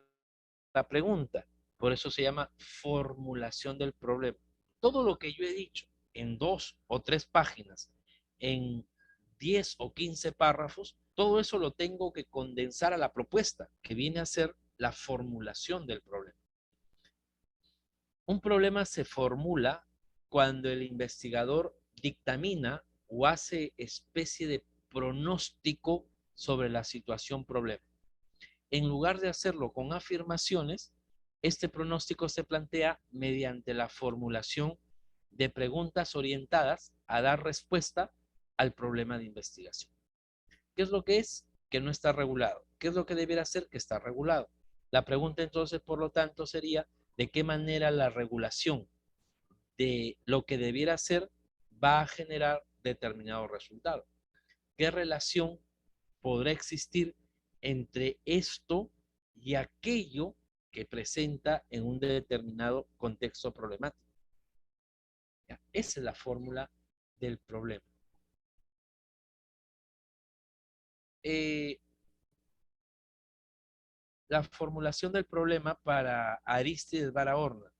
pregunta. Por eso se llama formulación del problema. Todo lo que yo he dicho en 2 o 3 páginas, en 10 o 15 párrafos, todo eso lo tengo que condensar a la propuesta, que viene a ser la formulación del problema. Un problema se formula cuando el investigador dictamina o hace especie de pronóstico sobre la situación problema. En lugar de hacerlo con afirmaciones, este pronóstico se plantea mediante la formulación de preguntas orientadas a dar respuesta al problema de investigación. ¿Qué es lo que es? Que no está regulado. ¿Qué es lo que debiera ser? Que está regulado. La pregunta entonces, por lo tanto, sería ¿de qué manera la regulación de lo que debiera ser va a generar determinado resultado? ¿Qué relación podrá existir entre esto y aquello que presenta en un determinado contexto problemático? ¿Ya? Esa es la fórmula del problema. Eh, la formulación del problema para Arístides Barahona.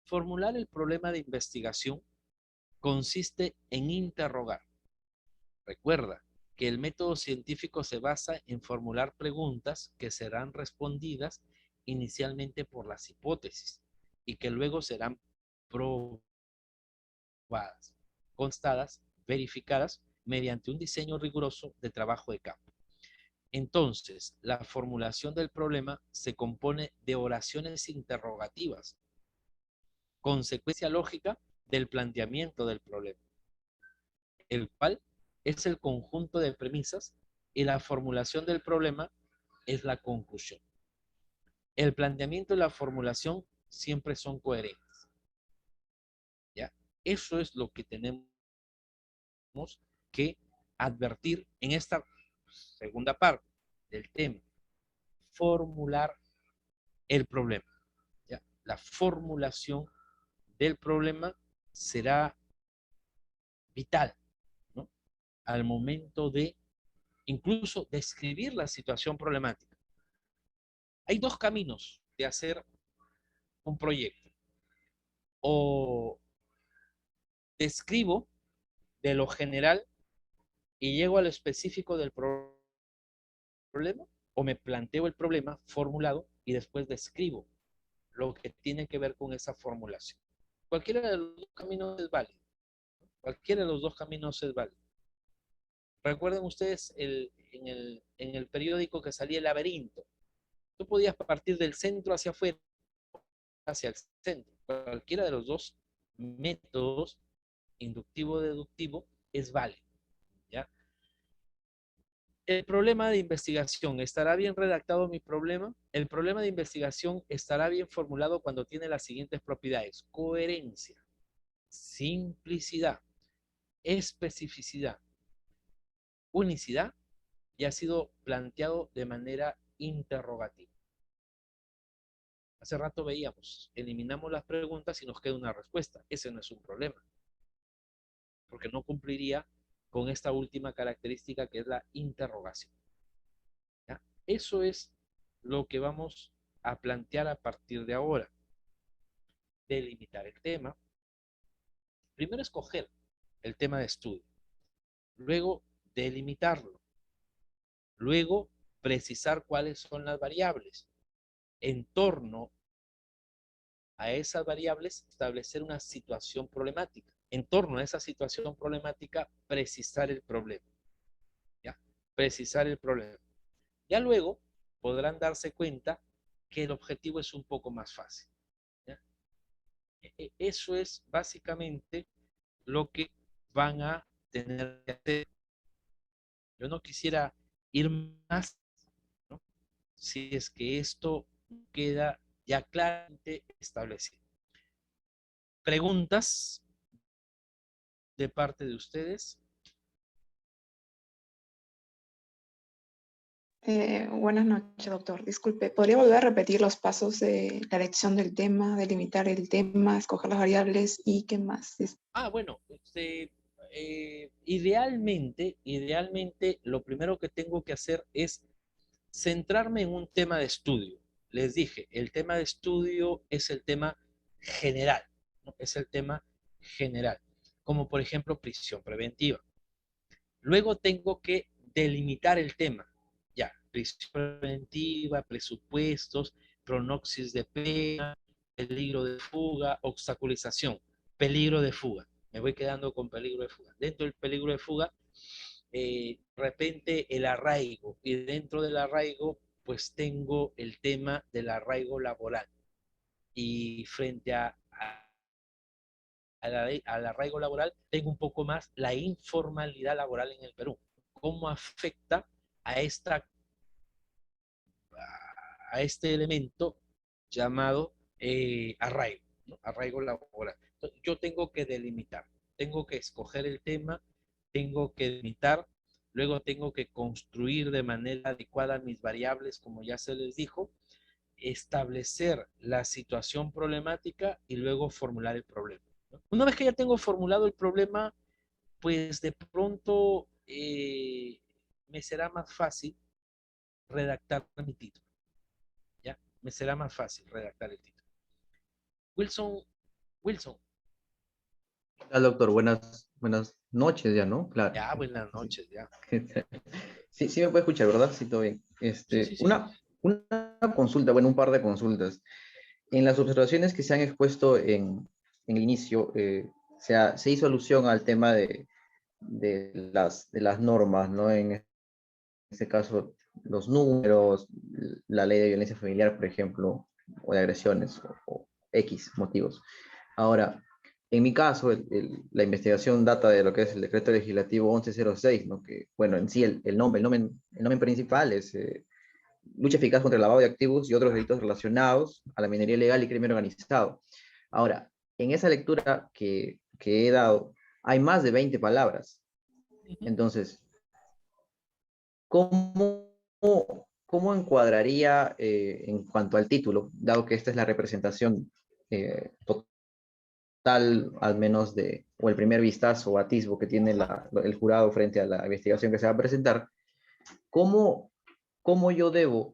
Formular el problema de investigación consiste en interrogar. Recuerda, que el método científico se basa en formular preguntas que serán respondidas inicialmente por las hipótesis y que luego serán probadas, constadas, verificadas mediante un diseño riguroso de trabajo de campo. Entonces, la formulación del problema se compone de oraciones interrogativas, consecuencia lógica del planteamiento del problema, el cual es el conjunto de premisas y la formulación del problema es la conclusión. El planteamiento y la formulación siempre son coherentes. ¿Ya? Eso es lo que tenemos que advertir en esta segunda parte del tema. Formular el problema. ¿Ya? La formulación del problema será vital, ¿no? Al momento de incluso describir la situación problemática. Hay dos caminos de hacer un proyecto. O describo de lo general y llego a lo específico del problema, o me planteo el problema formulado y después describo lo que tiene que ver con esa formulación. Cualquiera de los dos caminos es válido. Cualquiera de los dos caminos es válido. Recuerden ustedes en el periódico que salía El Laberinto. Tú podías partir del centro hacia afuera, hacia el centro. Cualquiera de los dos métodos, inductivo-deductivo, es válido. ¿Ya? El problema de investigación, ¿estará bien redactado mi problema? El problema de investigación estará bien formulado cuando tiene las siguientes propiedades: coherencia, simplicidad, especificidad, unicidad, y ha sido planteado de manera interrogativa. Hace rato veíamos, eliminamos las preguntas y nos queda una respuesta. Ese no es un problema, porque no cumpliría con esta última característica que es la interrogación. ¿Ya? Eso es lo que vamos a plantear a partir de ahora. Delimitar el tema. Primero escoger el tema de estudio. Luego delimitarlo. Luego precisar cuáles son las variables. En torno a esas variables establecer una situación problemática. En torno a esa situación problemática precisar el problema. ¿Ya? Precisar el problema. Ya luego podrán darse cuenta que el objetivo es un poco más fácil. ¿Ya? Eso es básicamente lo que van a tener que hacer. Yo no quisiera ir más, ¿no? Si es que esto queda ya claramente establecido. ¿Preguntas de parte de ustedes? Buenas noches, doctor. Disculpe, ¿podría volver a repetir los pasos de la elección del tema, delimitar el tema, escoger las variables y qué más? Bueno, idealmente, lo primero que tengo que hacer es centrarme en un tema de estudio. Les dije, el tema de estudio es el tema general, ¿no? Es el tema general, como por ejemplo prisión preventiva. Luego tengo que delimitar el tema. Ya, prisión preventiva, presupuestos, pronoxis de pena, peligro de fuga, obstaculización, peligro de fuga. Me voy quedando con peligro de fuga. Dentro del peligro de fuga, de repente el arraigo. Y dentro del arraigo, pues tengo el tema del arraigo laboral. Y frente al arraigo laboral, tengo un poco más la informalidad laboral en el Perú. ¿Cómo afecta a, esta, a este elemento llamado arraigo, ¿no? Arraigo laboral? Entonces, yo tengo que delimitar, tengo que escoger el tema, tengo que delimitar, luego tengo que construir de manera adecuada mis variables, como ya se les dijo, establecer la situación problemática y luego formular el problema. Una vez que ya tengo formulado el problema, pues de pronto me será más fácil redactar mi título. ¿Ya? Me será más fácil redactar el título. Wilson, Wilson, Hola, doctor. Buenas noches ya, ¿no? Claro. Ya, buenas Sí, noches, ya. sí, sí me puede escuchar, ¿verdad? Sí, todo bien. Sí, sí, sí. Una consulta, bueno, un par de consultas. En las observaciones que se han expuesto en el inicio, se hizo alusión al tema de las normas, ¿no? En este caso, los números, la ley de violencia familiar, por ejemplo, o de agresiones, o X motivos. Ahora, en mi caso, la investigación data de lo que es el decreto legislativo 1106, ¿no? Que, bueno, en sí el nombre principal es lucha eficaz contra el lavado de activos y otros delitos relacionados a la minería ilegal y crimen organizado. Ahora, en esa lectura que he dado, hay más de 20 palabras. Ujú. Entonces, ¿cómo, cómo encuadraría en cuanto al título, dado que esta es la representación total, al menos o el primer vistazo o atisbo que tiene Ajá. el jurado frente a la investigación que se va a presentar? ¿Cómo, cómo yo debo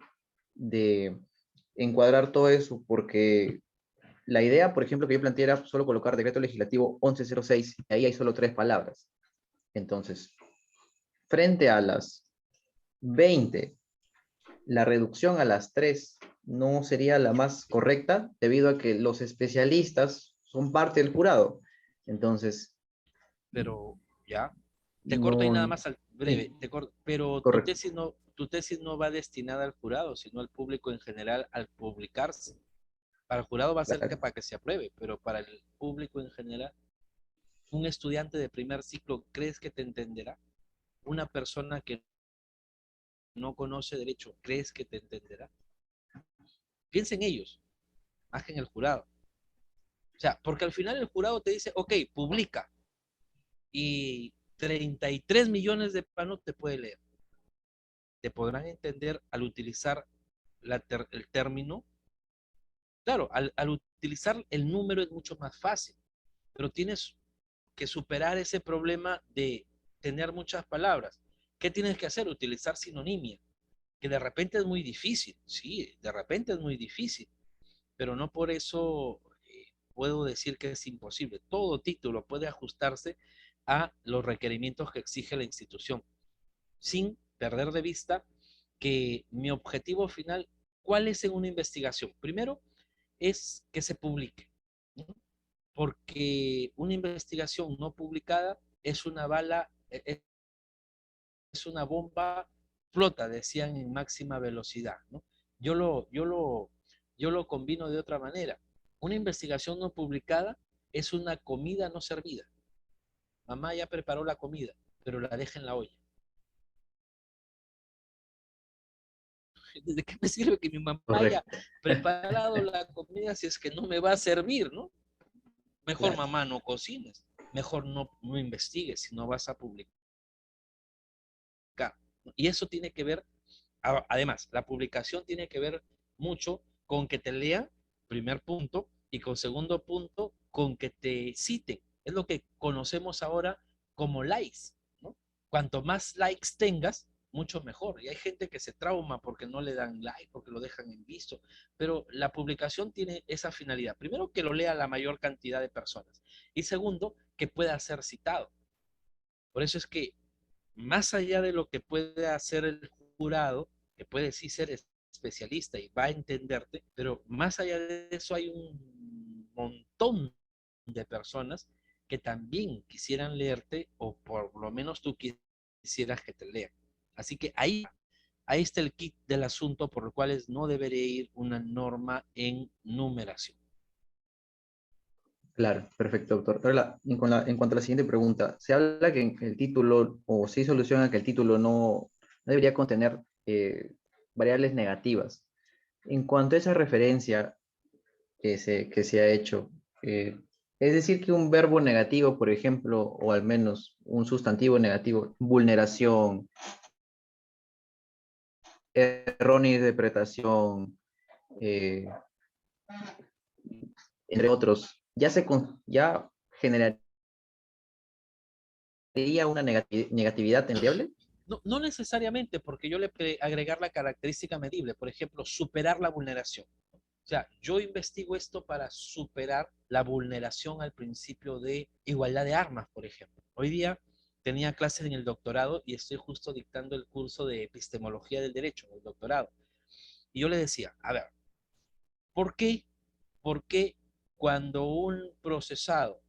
de encuadrar todo eso? Porque la idea, por ejemplo, que yo planteé era solo colocar decreto legislativo 1106, y ahí hay solo 3 palabras. Entonces, frente a las 20, la reducción a las 3 no sería la más correcta, debido a que los especialistas son parte del jurado. Entonces, Pero ya, te corto y nada no, más al sí, breve, pero correcto. tu tesis no va destinada al jurado, sino al público en general al publicarse. Para el jurado va a ser que Claro. para que se apruebe, pero para el público en general, un estudiante de primer ciclo, ¿crees que te entenderá? Una persona que no conoce derecho, ¿crees que te entenderá? Piensa en ellos, más que en el jurado. O sea, porque al final el jurado te dice, ok, publica, y 33 millones de panos te puede leer. Te podrán entender al utilizar el término. Claro, al utilizar el número es mucho más fácil, pero tienes que superar ese problema de tener muchas palabras. ¿Qué tienes que hacer? Utilizar sinonimia, que de repente es muy difícil, sí, de repente es muy difícil, pero no por eso puedo decir que es imposible. Todo título puede ajustarse a los requerimientos que exige la institución, sin perder de vista que mi objetivo final, ¿cuál es en una investigación? Primero, es que se publique, ¿no? Porque una investigación no publicada es una bala, es una bomba, flota, decían en máxima velocidad, ¿no? Yo lo, yo lo, yo lo combino de otra manera. Una investigación no publicada es una comida no servida. Mamá ya preparó la comida, pero la deja en la olla. ¿De qué me sirve que mi mamá haya Correcto. preparado la comida si es que no me va a servir, ¿no? Mejor Claro, mamá no cocines, mejor no investigues si no vas a publicar. Y eso tiene que ver, además, la publicación tiene que ver mucho con que te lean, primer punto, y con segundo punto, con que te citen. Es lo que conocemos ahora como likes, ¿no? Cuanto más likes tengas, mucho mejor. Y hay gente que se trauma porque no le dan like, porque lo dejan en visto. Pero la publicación tiene esa finalidad. Primero, que lo lea la mayor cantidad de personas. Y segundo, que pueda ser citado. Por eso es que más allá de lo que puede hacer el jurado, que puede sí ser especialista y va a entenderte, pero más allá de eso hay un montón de personas que también quisieran leerte o por lo menos tú quisieras que te lean. Así que ahí está el kit del asunto por lo cual no debería ir una norma en numeración. claro, perfecto, doctor. Ahora, en cuanto a la siguiente pregunta, se habla que el título, o se soluciona que el título no debería contener variables negativas. En cuanto a esa referencia que se ha hecho, eh, es decir, que un verbo negativo, por ejemplo, o al menos un sustantivo negativo, vulneración, errónea interpretación, eh, entre otros, ya generaría una negatividad en variable. No, no necesariamente, porque yo le agregar la característica medible, por ejemplo, superar la vulneración. sea, yo investigo esto para superar la vulneración al principio de igualdad de armas, por ejemplo. Hoy día tenía clases en el doctorado y estoy justo dictando el curso de epistemología del derecho, el doctorado. Y yo le decía, a ver, ¿por qué? ¿Por qué cuando un procesado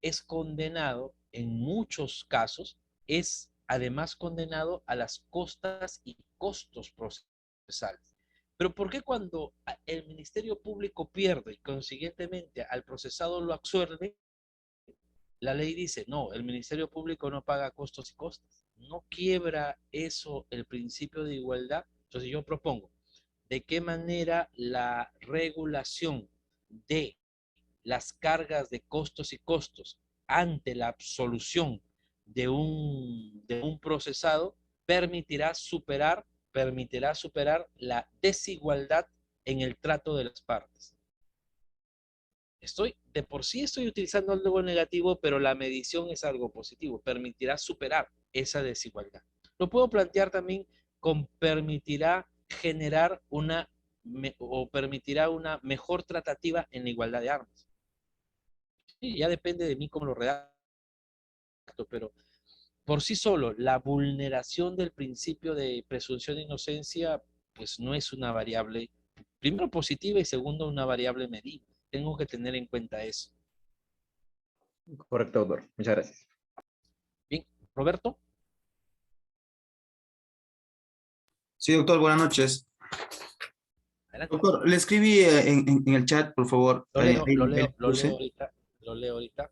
es condenado, en muchos casos, es además condenado a las costas y costos procesales? Pero ¿por qué cuando el Ministerio Público pierde y consiguientemente al procesado lo absuelve, la ley dice, no, el Ministerio Público no paga costos y costas? ¿No quiebra eso el principio de igualdad? Entonces yo propongo, ¿de qué manera la regulación de las cargas de costos y costos ante la absolución de un procesado permitirá superar la desigualdad en el trato de las partes? De por sí estoy utilizando algo negativo, pero la medición es algo positivo. Permitirá superar esa desigualdad. Lo puedo plantear también con permitirá generar o permitirá una mejor tratativa en la igualdad de armas. Sí, ya depende de mí cómo lo redacto, pero por sí solo, la vulneración del principio de presunción de inocencia, pues no es una variable, primero positiva y segundo una variable medible. Tengo que tener en cuenta eso. Correcto, doctor. Muchas gracias. Bien, Roberto. Sí, doctor, buenas noches. Adelante. Doctor, le escribí en el chat, por favor. Lo leo, Ahí lo le leo, lo leo puse. ahorita, lo leo ahorita.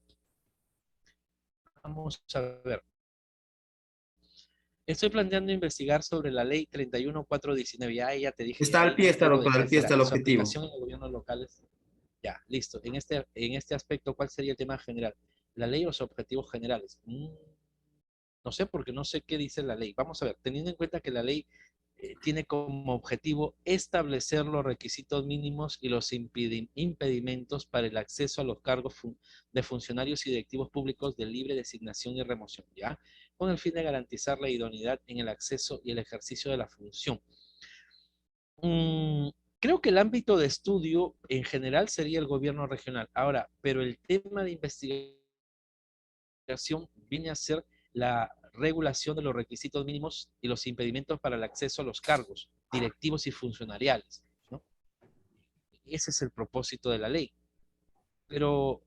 Vamos a ver. Estoy planteando investigar sobre la ley 31419. Ya te dije, Está al ahí pie, está, discrepo de doctor, al qué pie será. está el En su objetivo. aplicación en los gobiernos locales. Ya, listo. En este aspecto, ¿cuál sería el tema general? ¿La ley o los objetivos generales? No sé, porque no sé qué dice la ley. Vamos a ver, teniendo en cuenta que la ley tiene como objetivo establecer los requisitos mínimos y los impedimentos para el acceso a los cargos de funcionarios y directivos públicos de libre designación y remoción, ¿ya? Con el fin de garantizar la idoneidad en el acceso y el ejercicio de la función. Mm, Creo que el ámbito de estudio en general sería el gobierno regional. Ahora, pero el tema de investigación viene a ser la regulación de los requisitos mínimos y los impedimentos para el acceso a los cargos directivos y funcionariales, ¿no? Ese es el propósito de la ley. Pero,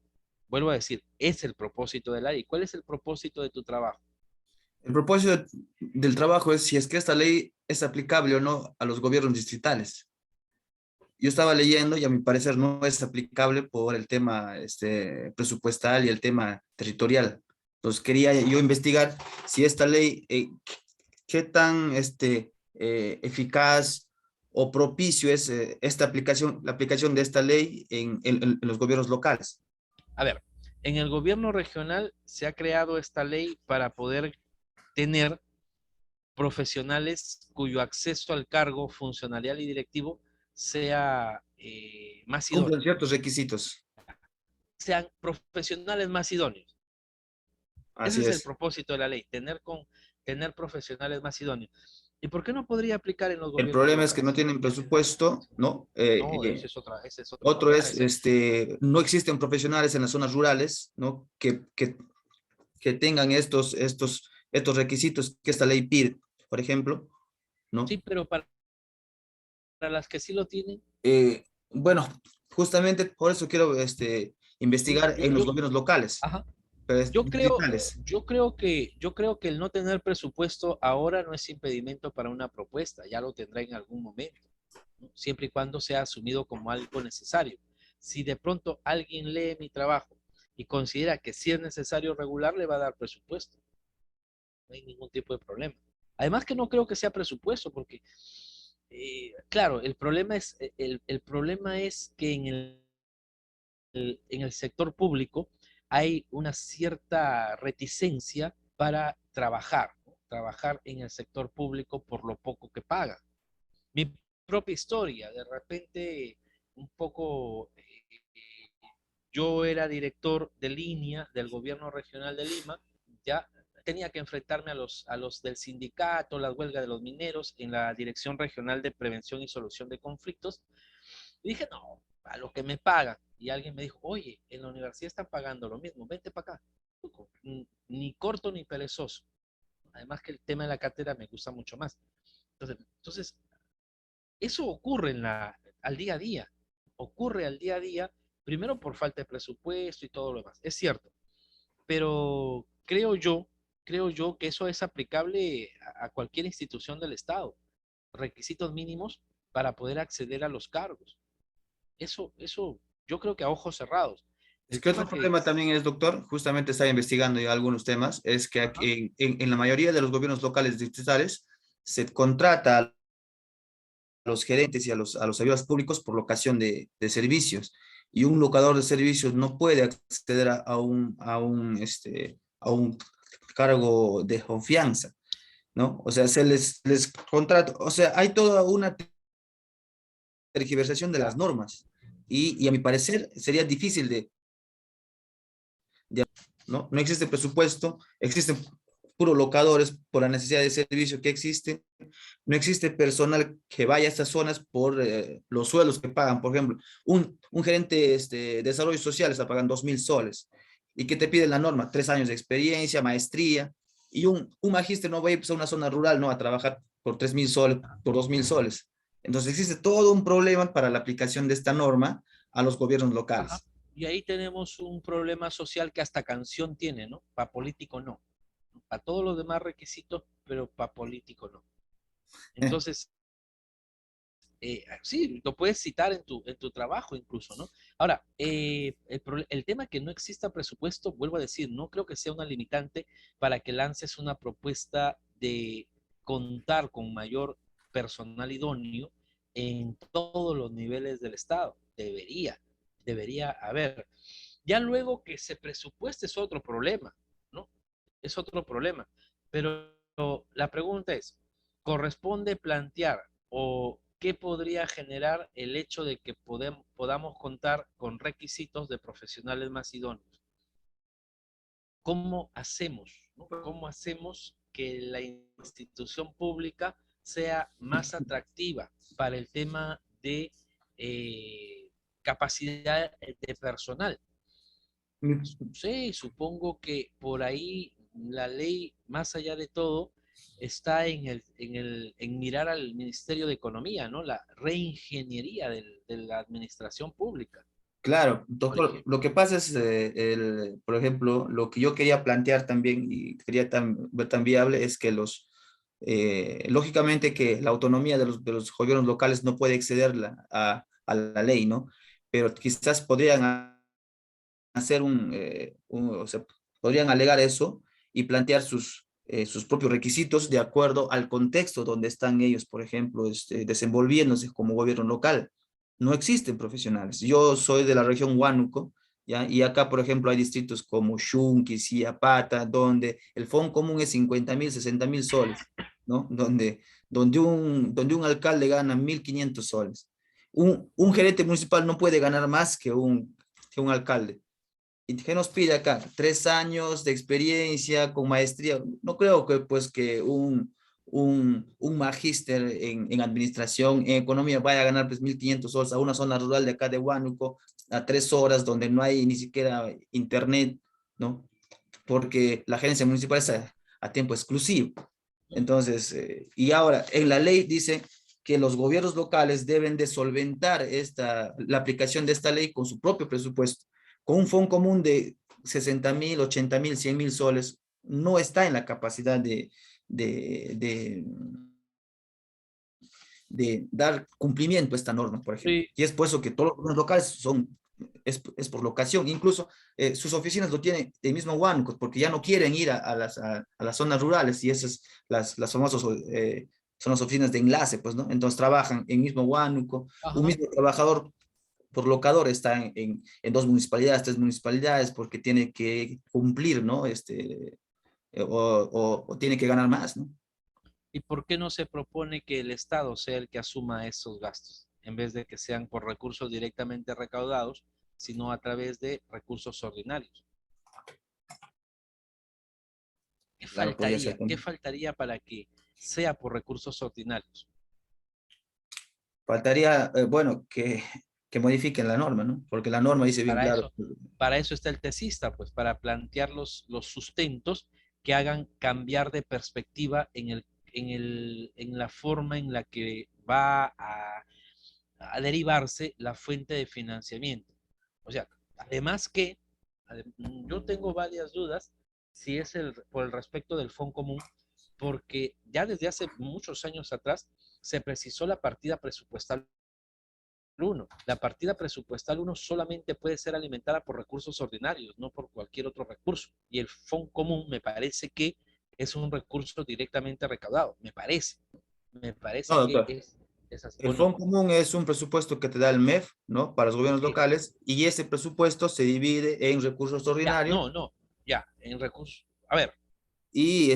vuelvo a decir, es el propósito de la ley. ¿Cuál es el propósito de tu trabajo? El propósito del trabajo es si es que esta ley es aplicable o no a los gobiernos distritales. Yo estaba leyendo y a mi parecer no es aplicable por el tema presupuestal y el tema territorial. Entonces quería yo investigar si esta ley, qué tan eficaz o propicio es esta aplicación, la aplicación de esta ley en los gobiernos locales. A ver, en el gobierno regional se ha creado esta ley para poder tener profesionales cuyo acceso al cargo funcionarial y directivo sea más Cumplen idóneo, ciertos requisitos. sean profesionales más idóneos. Ese Así es el es. propósito de la ley, tener profesionales más idóneos. ¿Y por qué no podría aplicar en los El gobiernos problema es que no locales? tienen presupuesto, ¿no? No, ese es otro Otro problema. es, no existen profesionales en las zonas rurales, ¿no? Que tengan estos requisitos que esta ley pide, por ejemplo, Sí, ¿no? pero para las que sí lo tienen, Bueno, justamente por eso quiero sí, investigar en los gobiernos locales, ajá. pero Yo creo, distritales. yo creo que el no tener presupuesto ahora no es impedimento para una propuesta, ya lo tendrá en algún momento, ¿no? Siempre y cuando sea asumido como algo necesario. Si de pronto alguien lee mi trabajo y considera que sí es necesario regular, le va a dar presupuesto. No hay ningún tipo de problema. Además que no creo que sea presupuesto, porque, claro, el problema es que en el sector público hay una cierta reticencia para trabajar, ¿no? Trabajar en el sector público por lo poco que paga. Mi propia historia, de repente, un poco, yo era director de línea del gobierno regional de Lima, ya tenía que enfrentarme a los del sindicato, las huelgas de los mineros en la Dirección Regional de Prevención y Solución de Conflictos, Y dije, no, a lo que me pagan. Y alguien me dijo, oye, en la universidad están pagando lo mismo, vente para acá. Ni corto ni perezoso. Además que el tema de la cátedra me gusta mucho más. Entonces eso ocurre al día a día. Ocurre al día a día, primero por falta de presupuesto y todo lo demás. Es cierto. Pero creo yo que eso es aplicable a cualquier institución del Estado. Requisitos mínimos para poder acceder a los cargos. Eso, yo creo que a ojos cerrados. Es El que otro tema que, problema también es, doctor, justamente estaba investigando ya algunos temas, es que ajá, en la mayoría de los gobiernos locales distritales se contrata a los gerentes y a los servidores públicos por locación de servicios. Y un locador de servicios no puede acceder a un cargo de confianza, ¿no? O sea, les contrata, o sea, hay toda una tergiversación de las claro, normas. Y a mi parecer sería difícil ¿no? No existe presupuesto, existen puros locadores por la necesidad de servicio que existe, no existe personal que vaya a estas zonas por los sueldos que pagan. Por ejemplo, un gerente de desarrollo social está pagando 2.000 soles. ¿Y qué te pide la norma? 3 años de experiencia, maestría, y un magíster no va a ir pues, a una zona rural, no, a trabajar por 3.000 soles, por 2.000 soles. Entonces existe todo un problema para la aplicación de esta norma a los gobiernos ajá. locales. Y ahí tenemos un problema social que hasta canción tiene, ¿no? Para político no. Para todos los demás requisitos, pero para político no. Entonces, sí, lo puedes citar en tu trabajo incluso, ¿no? Ahora, el tema que no exista presupuesto, vuelvo a decir, no creo que sea una limitante para que lances una propuesta de contar con mayor personal idóneo en todos los niveles del Estado. Debería haber. Ya luego que se presupueste es otro problema, ¿no? Es otro problema. Pero la pregunta es, ¿corresponde plantear o qué podría generar el hecho de que podamos contar con requisitos de profesionales más idóneos? ¿Cómo hacemos, ¿no? ¿Cómo hacemos que la institución pública sea más atractiva para el tema de capacidad de personal? Sí, supongo que por ahí la ley, más allá de todo, está en mirar al Ministerio de Economía, ¿no? La reingeniería de la administración pública, Claro, por doctor, ejemplo. lo que pasa es, por ejemplo, lo que yo quería plantear también y quería ver tan viable es que lógicamente que la autonomía de los gobiernos locales no puede exceder a la ley, ¿no? Pero quizás podrían hacer o sea, podrían alegar eso y plantear sus propios requisitos de acuerdo al contexto donde están ellos, por ejemplo, desenvolviéndose como gobierno local. No existen profesionales. Yo soy de la región Huánuco, ¿ya? Y acá, por ejemplo, hay distritos como Xunqui, Sillapata, donde el fondo común es 50.000, 60.000 soles, ¿no? Donde un alcalde gana 1.500 soles. Un gerente municipal no puede ganar más que un alcalde. ¿Y qué nos pide acá? 3 años de experiencia con maestría. No creo que, pues, que un magíster en administración, en economía, vaya a ganar pues 1.500 soles a una zona rural de acá de Huánuco, a 3 horas, donde no hay ni siquiera internet, ¿no? Porque la gerencia municipal es a tiempo exclusivo. Entonces, y ahora, en la ley dice que los gobiernos locales deben de solventar la aplicación de esta ley con su propio presupuesto, con un fondo común de 60.000, 80.000, 100.000 soles. No está en la capacidad de, de, de dar cumplimiento a esta norma, por ejemplo. Sí, Y es por eso que todos los gobiernos locales es por locación. Incluso sus oficinas lo tienen el mismo Huánuco, porque ya no quieren ir a las zonas rurales, y esas las famosas son las oficinas de enlace, pues, ¿no? Entonces trabajan en mismo Huánuco, un ajá. mismo trabajador por locador está en 2 municipalidades, 3 municipalidades, porque tiene que cumplir, ¿no? O tiene que ganar más, ¿no? ¿Y por qué no se propone que el Estado sea el que asuma esos gastos, en vez de que sean por recursos directamente recaudados, sino a través de recursos ordinarios? ¿Qué Claro, podría faltaría? ser ¿Qué también. faltaría para que sea por recursos ordinarios? Faltaría, bueno, que que modifiquen la norma, ¿no? Porque la norma dice bien Para claro. eso, para eso está el tesista, pues para plantear los sustentos que hagan cambiar de perspectiva en la forma en la que va a derivarse la fuente de financiamiento. O sea, además que yo tengo varias dudas si es por el respecto del Fondo Común, porque ya desde hace muchos años atrás se precisó la partida presupuestal 1. La partida presupuestal 1 solamente puede ser alimentada por recursos ordinarios, no por cualquier otro recurso. Y el Fondo Común me parece que es un recurso directamente recaudado, me parece No, que doctor. es así, El ¿o no? Fondo Común es un presupuesto que te da el MEF, ¿no? Para los gobiernos Sí. locales, y ese presupuesto se divide en recursos Ya, ordinarios no, ya, en recursos. A ver, y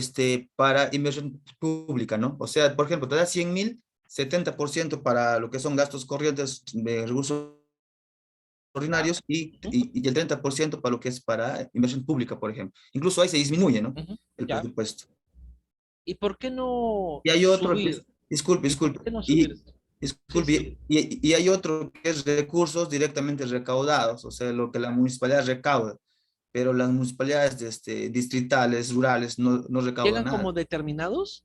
para inversión pública, ¿no? O sea, por ejemplo, te da 100.000, 70% para lo que son gastos corrientes de recursos ya, ordinarios ujú, y el 30% para lo que es para inversión pública, por ejemplo. Incluso ahí se disminuye, ¿no? ujú, El ya. presupuesto. ¿Y por qué no Y hay otro que subir? es, disculpe, ¿Y por disculpe, qué no subir? Sí, sí. y hay otro que es recursos directamente recaudados, o sea, lo que la municipalidad recauda, pero las municipalidades distritales, rurales, no recaudan ¿Llegan nada. como determinados?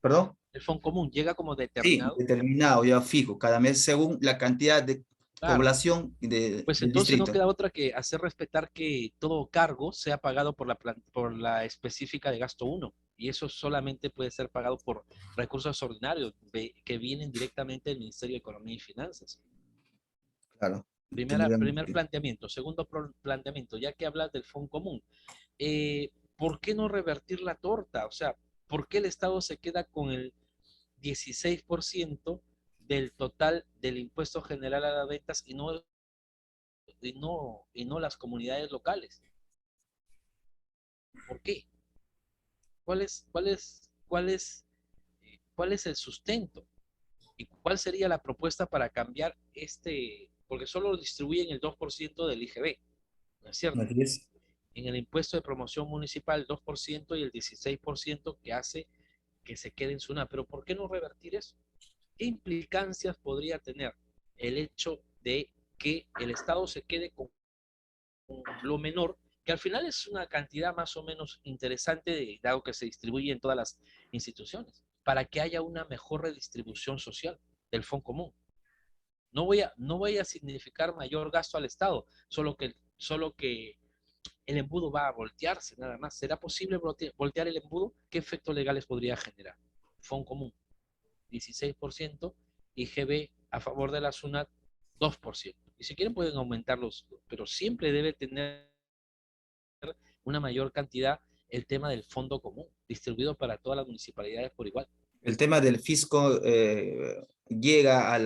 ¿Perdón? ¿El Fondo Común llega como Sí, determinado? determinado, ya fijo, cada mes según la cantidad de Claro. población Pues del entonces no distrito. queda otra que hacer respetar que todo cargo sea pagado por la específica de gasto 1. Y eso solamente puede ser pagado por recursos ordinarios que vienen directamente del Ministerio de Economía y Finanzas. Claro, Primer planteamiento. Segundo planteamiento, ya que hablas del Fondo Común, ¿por qué no revertir la torta? O sea, ¿por qué el Estado se queda con el 16% del total del impuesto general a las ventas y no las comunidades locales? ¿Por qué? ¿Cuál es el sustento? ¿Y cuál sería la propuesta para cambiar porque solo distribuyen el 2% del IGB, ¿no es cierto? así es. En el impuesto de promoción municipal el 2% y el 16% que hace que se quede en SUNAT. Pero ¿por qué no revertir eso? ¿Qué implicancias podría tener el hecho de que el Estado se quede con lo menor, que al final es una cantidad más o menos interesante, dado que se distribuye en todas las instituciones, para que haya una mejor redistribución social del Fondo Común? No voy a significar mayor gasto al Estado, solo que el embudo va a voltearse nada más. ¿Será posible voltear el embudo? ¿Qué efectos legales podría generar? Fondo Común, 16%, y GB a favor de la SUNAT, 2%. Y si quieren pueden aumentarlos, pero siempre debe tener una mayor cantidad el tema del fondo común, distribuido para todas las municipalidades por igual. El tema del fisco llega a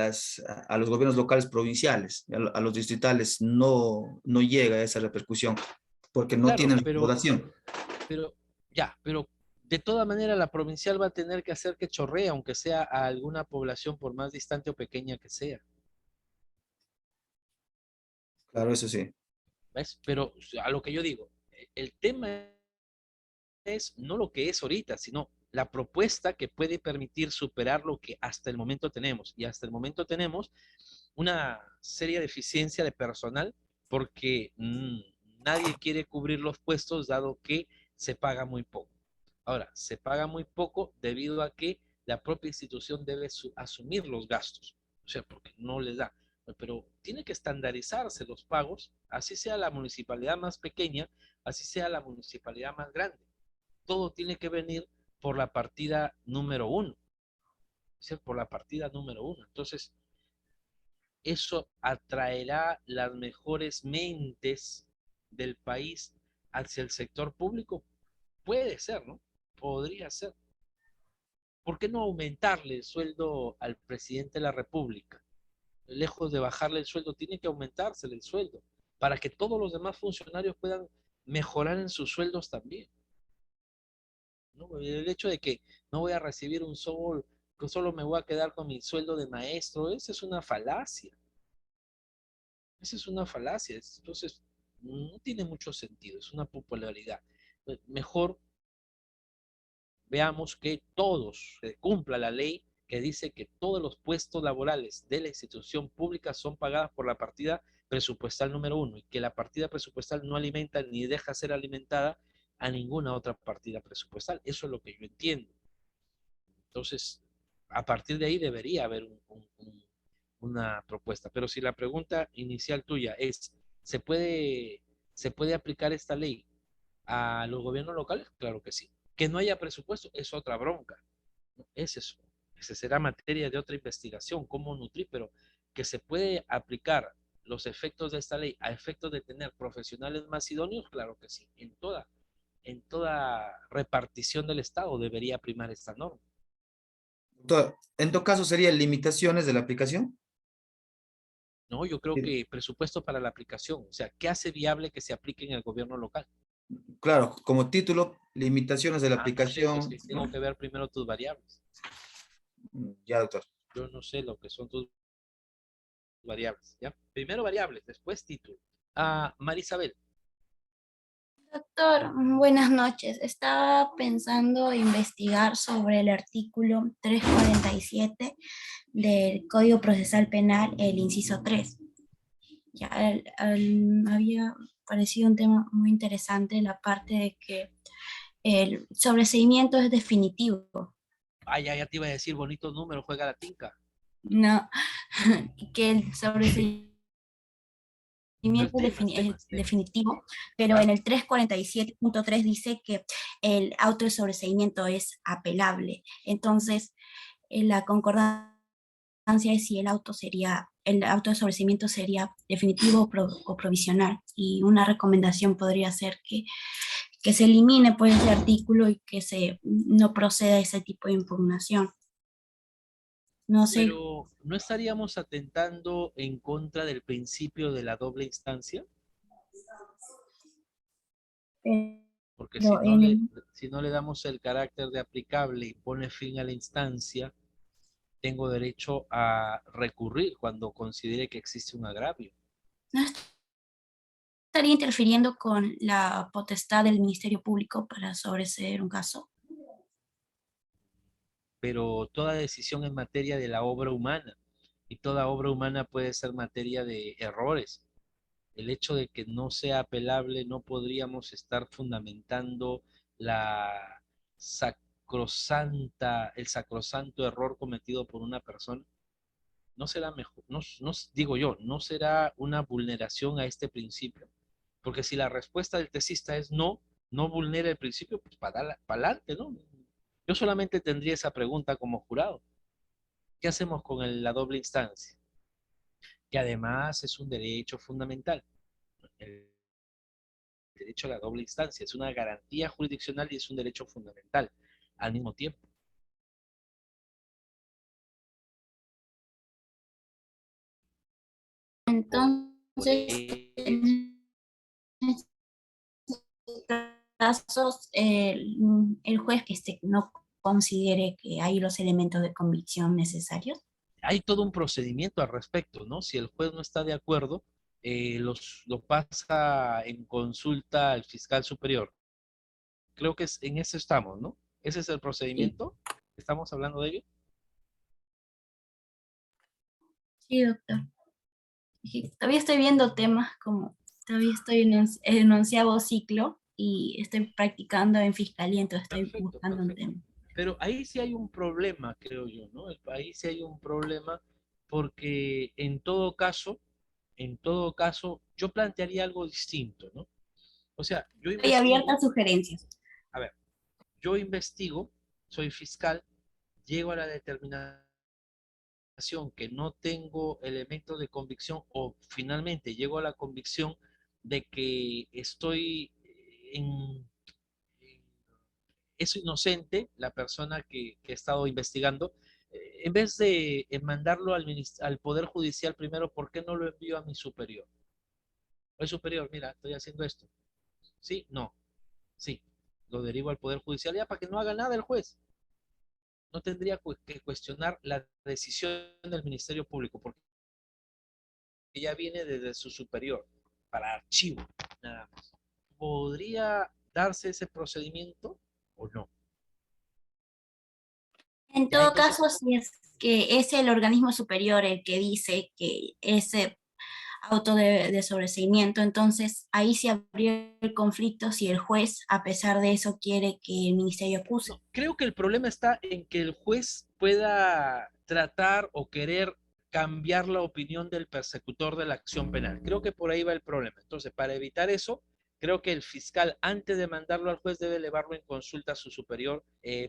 los gobiernos locales provinciales, a los distritales no llega esa repercusión porque no Claro, tienen pero, recaudación. pero de toda manera la provincial va a tener que hacer que chorree, aunque sea a alguna población, por más distante o pequeña que sea. Claro, eso sí. ¿Ves? Pero a lo que yo digo, el tema es no lo que es ahorita, sino la propuesta que puede permitir superar lo que hasta el momento tenemos. Y hasta el momento tenemos una seria deficiencia de personal porque nadie quiere cubrir los puestos dado que se paga muy poco. Ahora, se paga muy poco debido a que la propia institución debe asumir los gastos, o sea, porque no les da. Pero tiene que estandarizarse los pagos, así sea la municipalidad más pequeña, así sea la municipalidad más grande. Todo tiene que venir por la partida número 1, ¿sí? Por la partida número 1. Entonces, eso atraerá las mejores mentes del país hacia el sector público. Puede ser, ¿no? Podría ser. ¿Por qué no aumentarle el sueldo al presidente de la República? Lejos de bajarle el sueldo, tiene que aumentársele el sueldo para que todos los demás funcionarios puedan mejorar en sus sueldos también, ¿no? El hecho de que no voy a recibir un sol, que solo me voy a quedar con mi sueldo de maestro, esa es una falacia. Esa es una falacia. Entonces, no tiene mucho sentido, es una popularidad. Mejor veamos que todos se cumpla la ley que dice que todos los puestos laborales de la institución pública son pagadas por la partida presupuestal número 1 y que la partida presupuestal no alimenta ni deja ser alimentada a ninguna otra partida presupuestal. Eso es lo que yo entiendo. Entonces, a partir de ahí debería haber una propuesta. Pero si la pregunta inicial tuya es, ¿se puede aplicar esta ley a los gobiernos locales? Claro que sí. Que no haya presupuesto es otra bronca. ¿No? Es eso. Esa será materia de otra investigación, cómo nutrir, pero que se puede aplicar los efectos de esta ley a efectos de tener profesionales más idóneos, claro que sí. En toda repartición del Estado debería primar esta norma. Doctor, en todo caso, ¿serían limitaciones de la aplicación? No, yo creo Sí. que presupuesto para la aplicación, o sea, ¿qué hace viable que se aplique en el gobierno local? Claro, como título, limitaciones de la Ah, no sé, pues aplicación, que tengo ¿no? que ver primero tus variables. Ya, doctor. Yo no sé lo que son tus variables, ¿ya? Primero variables, después título. Ah, Marisabel, Doctor, buenas noches. Estaba pensando investigar sobre el artículo 347 del Código Procesal Penal, el inciso 3. Ya había parecido un tema muy interesante la parte de que el sobreseimiento es definitivo, ya te iba a decir bonitos números, juega la tinca. ¿no? Que el sobreseimiento Pero es definitivo, pero en el 347.3 dice que el auto de sobreseimiento es apelable. Entonces, la concordancia es si el auto de sobreseimiento sería definitivo o provisional. Y una recomendación podría ser que se elimine pues ese artículo y que no proceda ese tipo de impugnación. No sé. Pero ¿no estaríamos atentando en contra del principio de la doble instancia? Porque Pero en el si no le damos el carácter de aplicable y pone fin a la instancia, tengo derecho a recurrir cuando considere que existe un agravio. no estaría interfiriendo con la potestad del Ministerio Público para sobreseer un caso. Pero toda decisión en materia de la obra humana y toda obra humana puede ser materia de errores. El hecho de que no sea apelable, no podríamos estar fundamentando la el sacrosanto error cometido por una persona. No será mejor, no digo yo, no será una vulneración a este principio. Porque si la respuesta del tesista es no, no vulnera el principio, pues para adelante, ¿no? Yo solamente tendría esa pregunta como jurado. ¿Qué hacemos con la doble instancia? Que además es un derecho fundamental. El derecho a la doble instancia es una garantía jurisdiccional y es un derecho fundamental al mismo tiempo. Por Entonces, en estos casos, el juez no considere que hay los elementos de convicción necesarios. Hay todo un procedimiento al respecto, ¿no? Si el juez no está de acuerdo, lo pasa en consulta al fiscal superior. Creo que en eso estamos, ¿no? Ese es el Sí, procedimiento. ¿Estamos hablando de ello? sí, doctor. Todavía estoy viendo temas todavía estoy en onceavo ciclo y estoy practicando en fiscalía, entonces estoy Perfecto, buscando un perfecto. tema. Pero ahí sí hay un problema, creo yo, ¿no? Ahí sí hay un problema porque en todo caso, yo plantearía algo distinto, ¿no? O sea, Estoy abierta a sugerencias. a ver, yo investigo, soy fiscal, llego a la determinación que no tengo elementos de convicción o finalmente llego a la convicción de que en es inocente la persona que he estado investigando, en vez de mandarlo al Poder Judicial primero, ¿por qué no lo envío a mi superior? Oye, superior, mira, estoy haciendo esto. Sí, no, sí. Lo derivo al Poder Judicial ya para que no haga nada el juez. No tendría que cuestionar la decisión del Ministerio Público, porque ya viene desde su superior, para archivo, nada más. ¿Podría darse ese procedimiento o no? En Ya, todo entonces, caso, si es que es el organismo superior el que dice que ese auto de sobreseimiento, entonces ahí sí habría el conflicto si el juez, a pesar de eso, quiere que el ministerio acuse. no, creo que el problema está en que el juez pueda tratar o querer cambiar la opinión del persecutor de la acción penal. Creo que por ahí va el problema. Entonces, para evitar eso, creo que el fiscal, antes de mandarlo al juez, debe elevarlo en consulta a su superior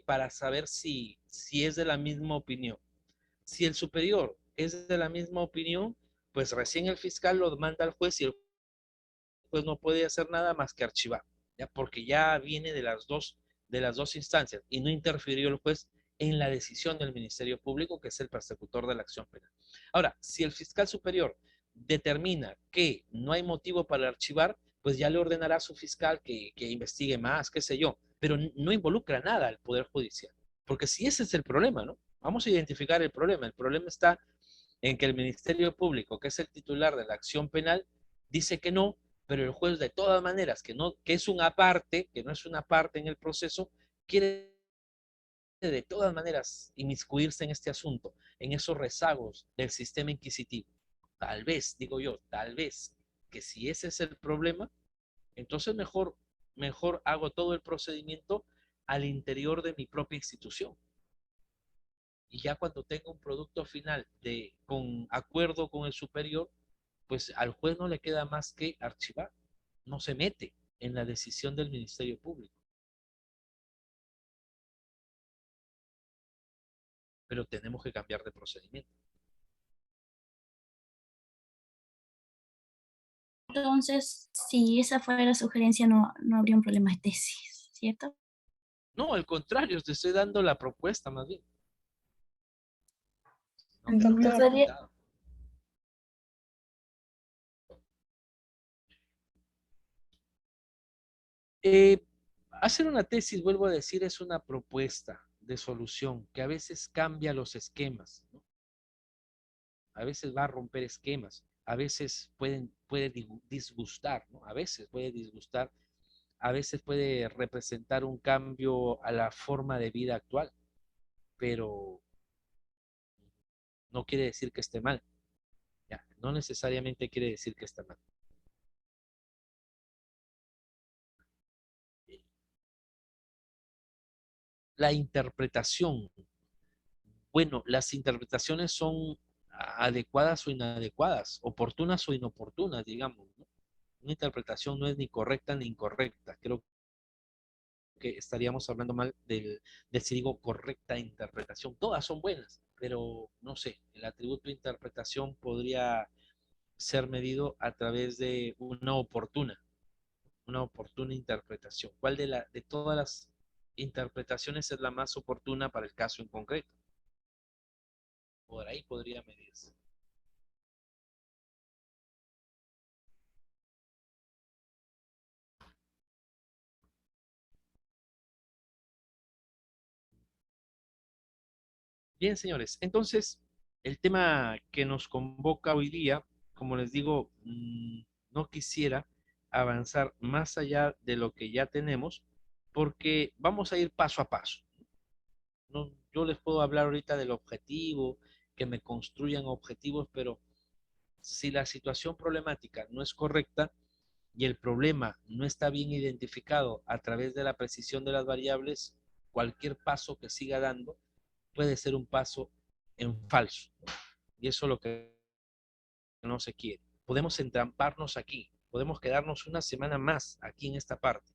para saber si es de la misma opinión. Si el superior es de la misma opinión, pues recién el fiscal lo manda al juez y el juez no puede hacer nada más que archivar, ¿ya? Porque ya viene de las dos instancias y no interfirió el juez en la decisión del Ministerio Público, que es el persecutor de la acción penal. Ahora, si el fiscal superior determina que no hay motivo para archivar, pues ya le ordenará a su fiscal que investigue más, qué sé yo, pero no involucra nada al Poder Judicial. Porque si ese es el problema, ¿no? Vamos a identificar el problema. El problema está en que el Ministerio Público, que es el titular de la acción penal, dice que no, pero el juez de todas maneras, que no, que es una parte, que no es una parte en el proceso, quiere de todas maneras inmiscuirse en este asunto, en esos rezagos del sistema inquisitivo. Tal vez, digo yo, tal vez que si ese es el problema, entonces mejor hago todo el procedimiento al interior de mi propia institución. Y ya cuando tenga un producto final con acuerdo con el superior, pues al juez no le queda más que archivar, no se mete en la decisión del Ministerio Público, pero tenemos que cambiar de procedimiento. Entonces, si esa fuera la sugerencia, no habría un problema de tesis, ¿cierto? No, al contrario, te estoy dando la propuesta más bien. No El te lo había No doctor, sería, comentado. Eh, Hacer una tesis, vuelvo a decir, es una propuesta de solución que a veces cambia los esquemas, ¿no? A veces va a romper esquemas, a veces puede disgustar, ¿no? A veces puede disgustar, a veces puede representar un cambio a la forma de vida actual, pero no quiere decir que esté mal, ya, no necesariamente quiere decir que está mal. La interpretación, bueno, las interpretaciones son adecuadas o inadecuadas, oportunas o inoportunas, digamos, ¿no? Una interpretación no es ni correcta ni incorrecta. Creo que estaríamos hablando mal de si digo correcta interpretación. Todas son buenas, pero no sé, el atributo de interpretación podría ser medido a través de una oportuna interpretación. ¿Cuál de todas las interpretaciones es la más oportuna para el caso en concreto? Por ahí podría medirse. Bien, señores, entonces el tema que nos convoca hoy día, como les digo, no quisiera avanzar más allá de lo que ya tenemos, porque vamos a ir paso a paso. No, yo les puedo hablar ahorita del objetivo, que me construyan objetivos, pero si la situación problemática no es correcta y el problema no está bien identificado a través de la precisión de las variables, cualquier paso que siga dando puede ser un paso en falso. Y eso es lo que no se quiere. Podemos entramparnos aquí, podemos quedarnos una semana más aquí en esta parte,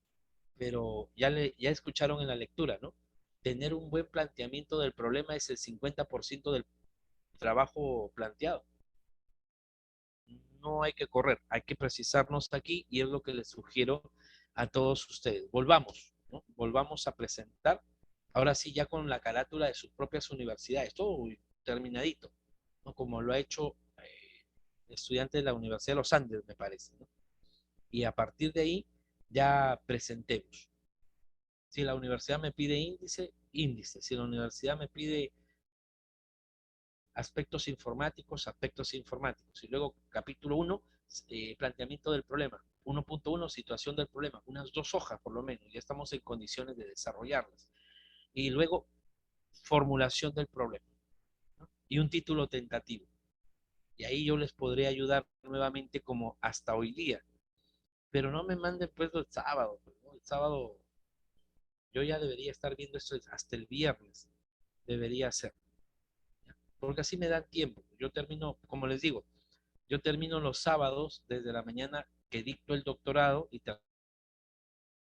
pero ya escucharon en la lectura, ¿no? Tener un buen planteamiento del problema es el 50% del trabajo planteado. No hay que correr, hay que precisarnos aquí y es lo que les sugiero a todos ustedes. Volvamos, ¿no? Volvamos a presentar, ahora sí ya con la carátula de sus propias universidades, todo terminadito, ¿no? Como lo ha hecho estudiante de la Universidad de los Andes, me parece, ¿no? Y a partir de ahí ya presentemos. Si la universidad me pide índice, índice. Si la universidad me pide aspectos informáticos. Y luego capítulo 1, planteamiento del problema. 1.1, situación del problema. Unas 2 hojas por lo menos. Ya estamos en condiciones de desarrollarlas. Y luego formulación del problema, ¿no? Y un título tentativo. Y ahí yo les podré ayudar nuevamente como hasta hoy día. Pero no me manden pues el sábado, pues, ¿no? El sábado yo ya debería estar viendo esto hasta el viernes. Debería ser. Porque así me dan tiempo. Yo termino, como les digo, yo termino los sábados desde la mañana que dicto el doctorado y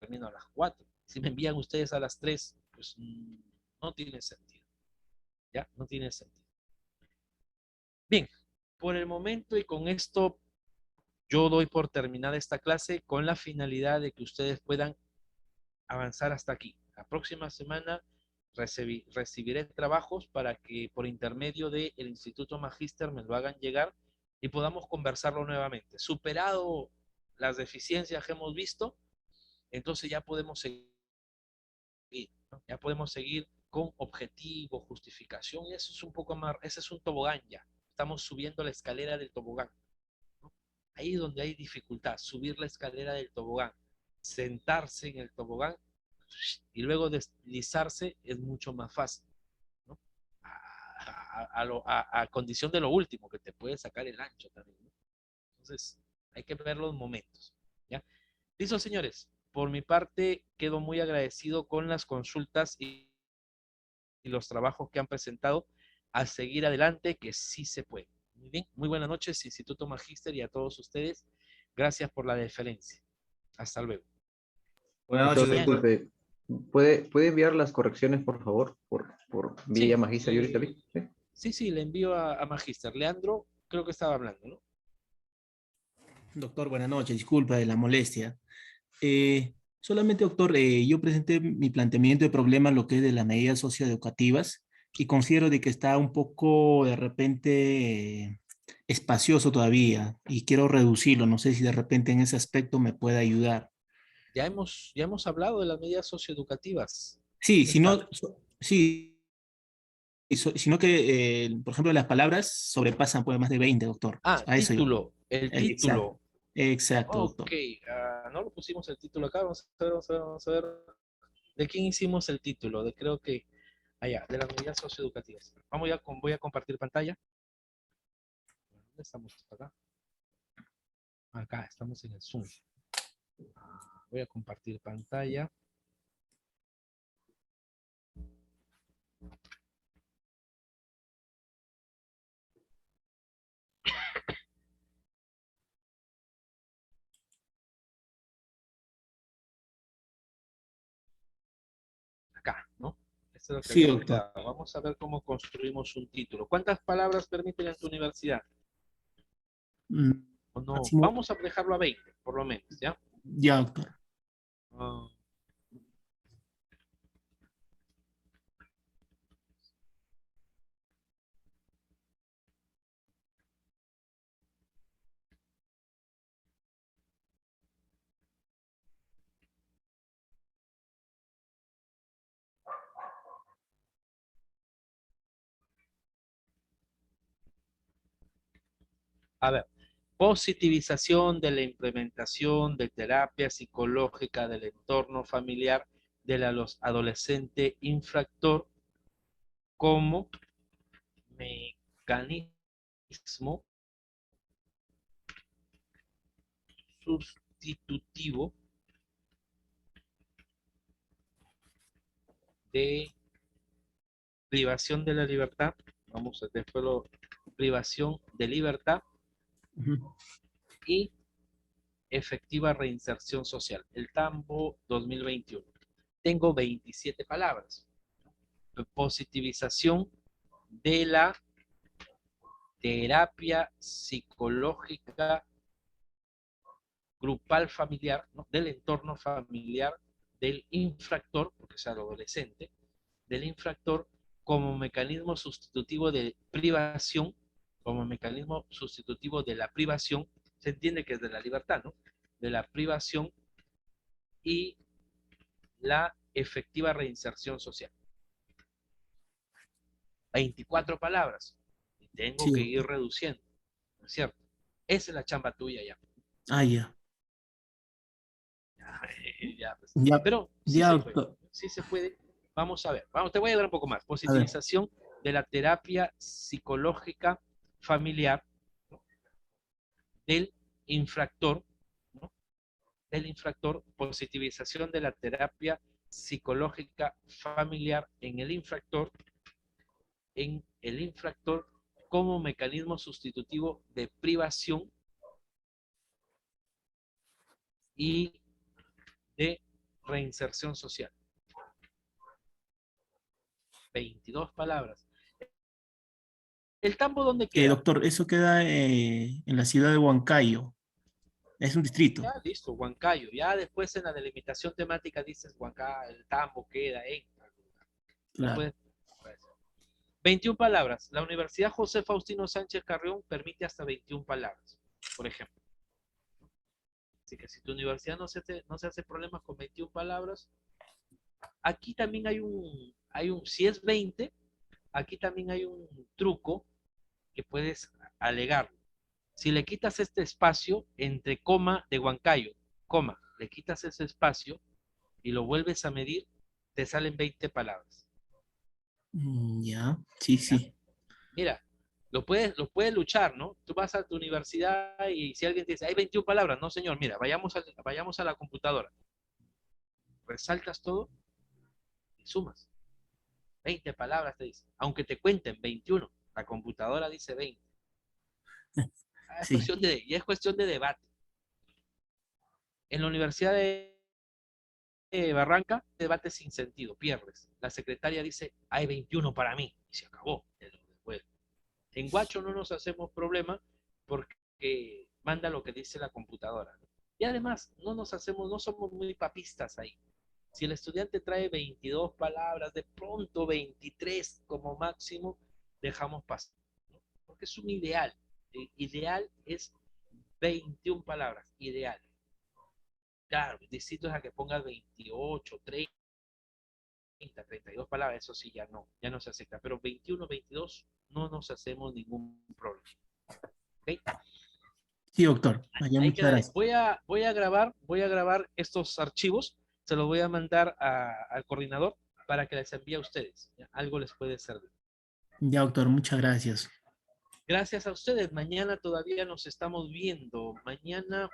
termino a las 4. Si me envían ustedes a las 3, pues no tiene sentido. ¿Ya? No tiene sentido. Bien, por el momento y con esto yo doy por terminada esta clase con la finalidad de que ustedes puedan avanzar hasta aquí. La próxima semana recibiré trabajos para que por intermedio del Instituto Magíster me lo hagan llegar y podamos conversarlo nuevamente. Superado las deficiencias que hemos visto, entonces ya podemos seguir, ¿no? Ya podemos seguir con objetivo, justificación, y eso es un poco más, ese es un tobogán ya. Estamos subiendo la escalera del tobogán, ¿no? Ahí donde hay dificultad, subir la escalera del tobogán, sentarse en el tobogán y luego deslizarse es mucho más fácil, ¿no? A condición de lo último, que te puede sacar el ancho también, ¿no? Entonces, hay que ver los momentos, ¿ya? Listo, señores. Por mi parte, quedo muy agradecido con las consultas y los trabajos que han presentado. A seguir adelante, que sí se puede. Muy bien, muy buenas noches, Instituto Magíster, y a todos ustedes. Gracias por la deferencia. Hasta luego. Buenas noches, Doctor, Bien. doctor. disculpe, ¿puede enviar las correcciones, por favor, por vía Sí, Magíster y ahorita? ¿Sí? sí, le envío a Magíster. Leandro, creo que estaba hablando, ¿no? Doctor, buenas noches, disculpa de la molestia. Solamente, doctor, yo presenté mi planteamiento de problema, lo que es de las medidas socioeducativas, y considero de que está un poco, de repente, espacioso todavía, y quiero reducirlo. No sé si de repente en ese aspecto me puede ayudar. Ya hemos hablado de las medidas socioeducativas. Sí, ¿Dónde está? sí, sino que, por ejemplo, las palabras sobrepasan pues más de 20, doctor. Ah, A eso yo. título, el Exacto, título. exacto, Ok, doctor. no lo pusimos el título acá. Vamos a ver, vamos a ver, vamos a ver. ¿De quién hicimos el título? De creo que allá, de las medidas socioeducativas. Voy a compartir pantalla. ¿Dónde estamos? Acá. Acá, estamos en el Zoom. Voy a compartir pantalla. Acá, ¿no? Esto es lo que Sí, habíamos doctor. quedado. Vamos a ver cómo construimos un título. ¿Cuántas palabras permiten en tu universidad? Mm, ¿O no? Máximo, Vamos a dejarlo a 20, por lo menos, ¿ya? ya, doctor. Ah, a ver, positivización de la implementación de terapia psicológica del entorno familiar del adolescente infractor como mecanismo sustitutivo de privación de la libertad. Vamos a después privación de libertad Ujú. y efectiva reinserción social. El TAMBO 2021. Tengo 27 palabras. Positivización de la terapia psicológica grupal familiar, ¿no? Del entorno familiar del infractor, porque es adolescente, del infractor como mecanismo sustitutivo de privación, como mecanismo sustitutivo de la privación, se entiende que es de la libertad, ¿no? De la privación y la efectiva reinserción social. 24 palabras. Y tengo Sí, que ir doctor. reduciendo, ¿no es cierto? Esa es la chamba tuya ya. Ah, ya. Ya, pues. Ya, Pero ya, doctor. sí se puede. Vamos a ver, vamos, te voy a dar un poco más. Positivización de la terapia psicológica familiar, ¿no? Del infractor, ¿no? Del infractor, positivización de la terapia psicológica familiar en el infractor como mecanismo sustitutivo de privación y de reinserción social. 22 palabras. ¿El Tambo dónde queda? Doctor, eso queda en la ciudad de Huancayo. Es un distrito. Ya, listo, Huancayo. Ya después en la delimitación temática dices Huancayo, el Tambo queda en... Claro. Después, 21 palabras. La Universidad José Faustino Sánchez Carrión permite hasta 21 palabras, por ejemplo. Así que si tu universidad no se hace problemas con 21 palabras, aquí también hay un, si es 20, aquí también hay un truco que puedes alegar. Si le quitas este espacio entre coma de Huancayo, coma, le quitas ese espacio y lo vuelves a medir, te salen 20 palabras. Ya, sí, sí. Mira, lo puedes luchar, ¿no? Tú vas a tu universidad y si alguien te dice, hay 21 palabras, no señor, mira, vayamos a la computadora. Resaltas todo y sumas. 20 palabras te dice. Aunque te cuenten 21, la computadora dice 20. Sí. Es cuestión de debate. En la Universidad de Barranca, debate sin sentido, pierdes. La secretaria dice, hay 21 para mí, y se acabó. En Guacho no nos hacemos problema porque manda lo que dice la computadora. Y además, no somos muy papistas ahí. Si el estudiante trae 22 palabras, de pronto 23 como máximo, dejamos pasar, ¿no? Porque es un ideal. El ideal es 21 palabras, ideal. Claro, distinto es a que pongas 28, 30, 32 palabras, eso sí ya no se acepta. Pero 21, 22 no nos hacemos ningún problema. ¿Okay? Sí, doctor. Vaya, Ahí muchas quedaré. gracias. Voy a grabar estos archivos, se los voy a mandar al coordinador para que les envíe a ustedes. ¿Ya? Algo les puede servir. Ya, doctor, muchas gracias. Gracias a ustedes. Mañana todavía nos estamos viendo. Mañana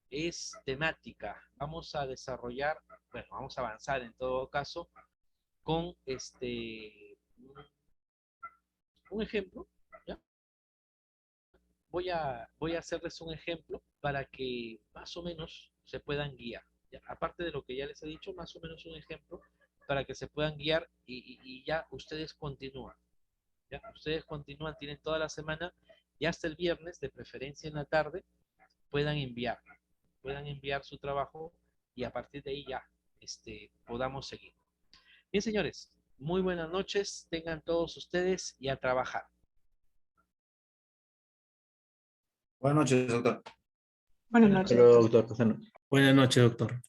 es temática. Vamos a desarrollar, bueno, vamos a avanzar en todo caso con un ejemplo. ¿Ya? Voy a hacerles un ejemplo para que más o menos se puedan guiar. ¿Ya? Aparte de lo que ya les he dicho, más o menos un ejemplo para que se puedan guiar y ya ustedes continúan. ¿Ya? Ustedes continúan, tienen toda la semana y hasta el viernes, de preferencia en la tarde, puedan enviar su trabajo y a partir de ahí ya podamos seguir. Bien, señores, muy buenas noches, tengan todos ustedes y a trabajar. Buenas noches, doctor. Buenas Hasta noches, luego, doctor. doctor. Buenas noches, doctor.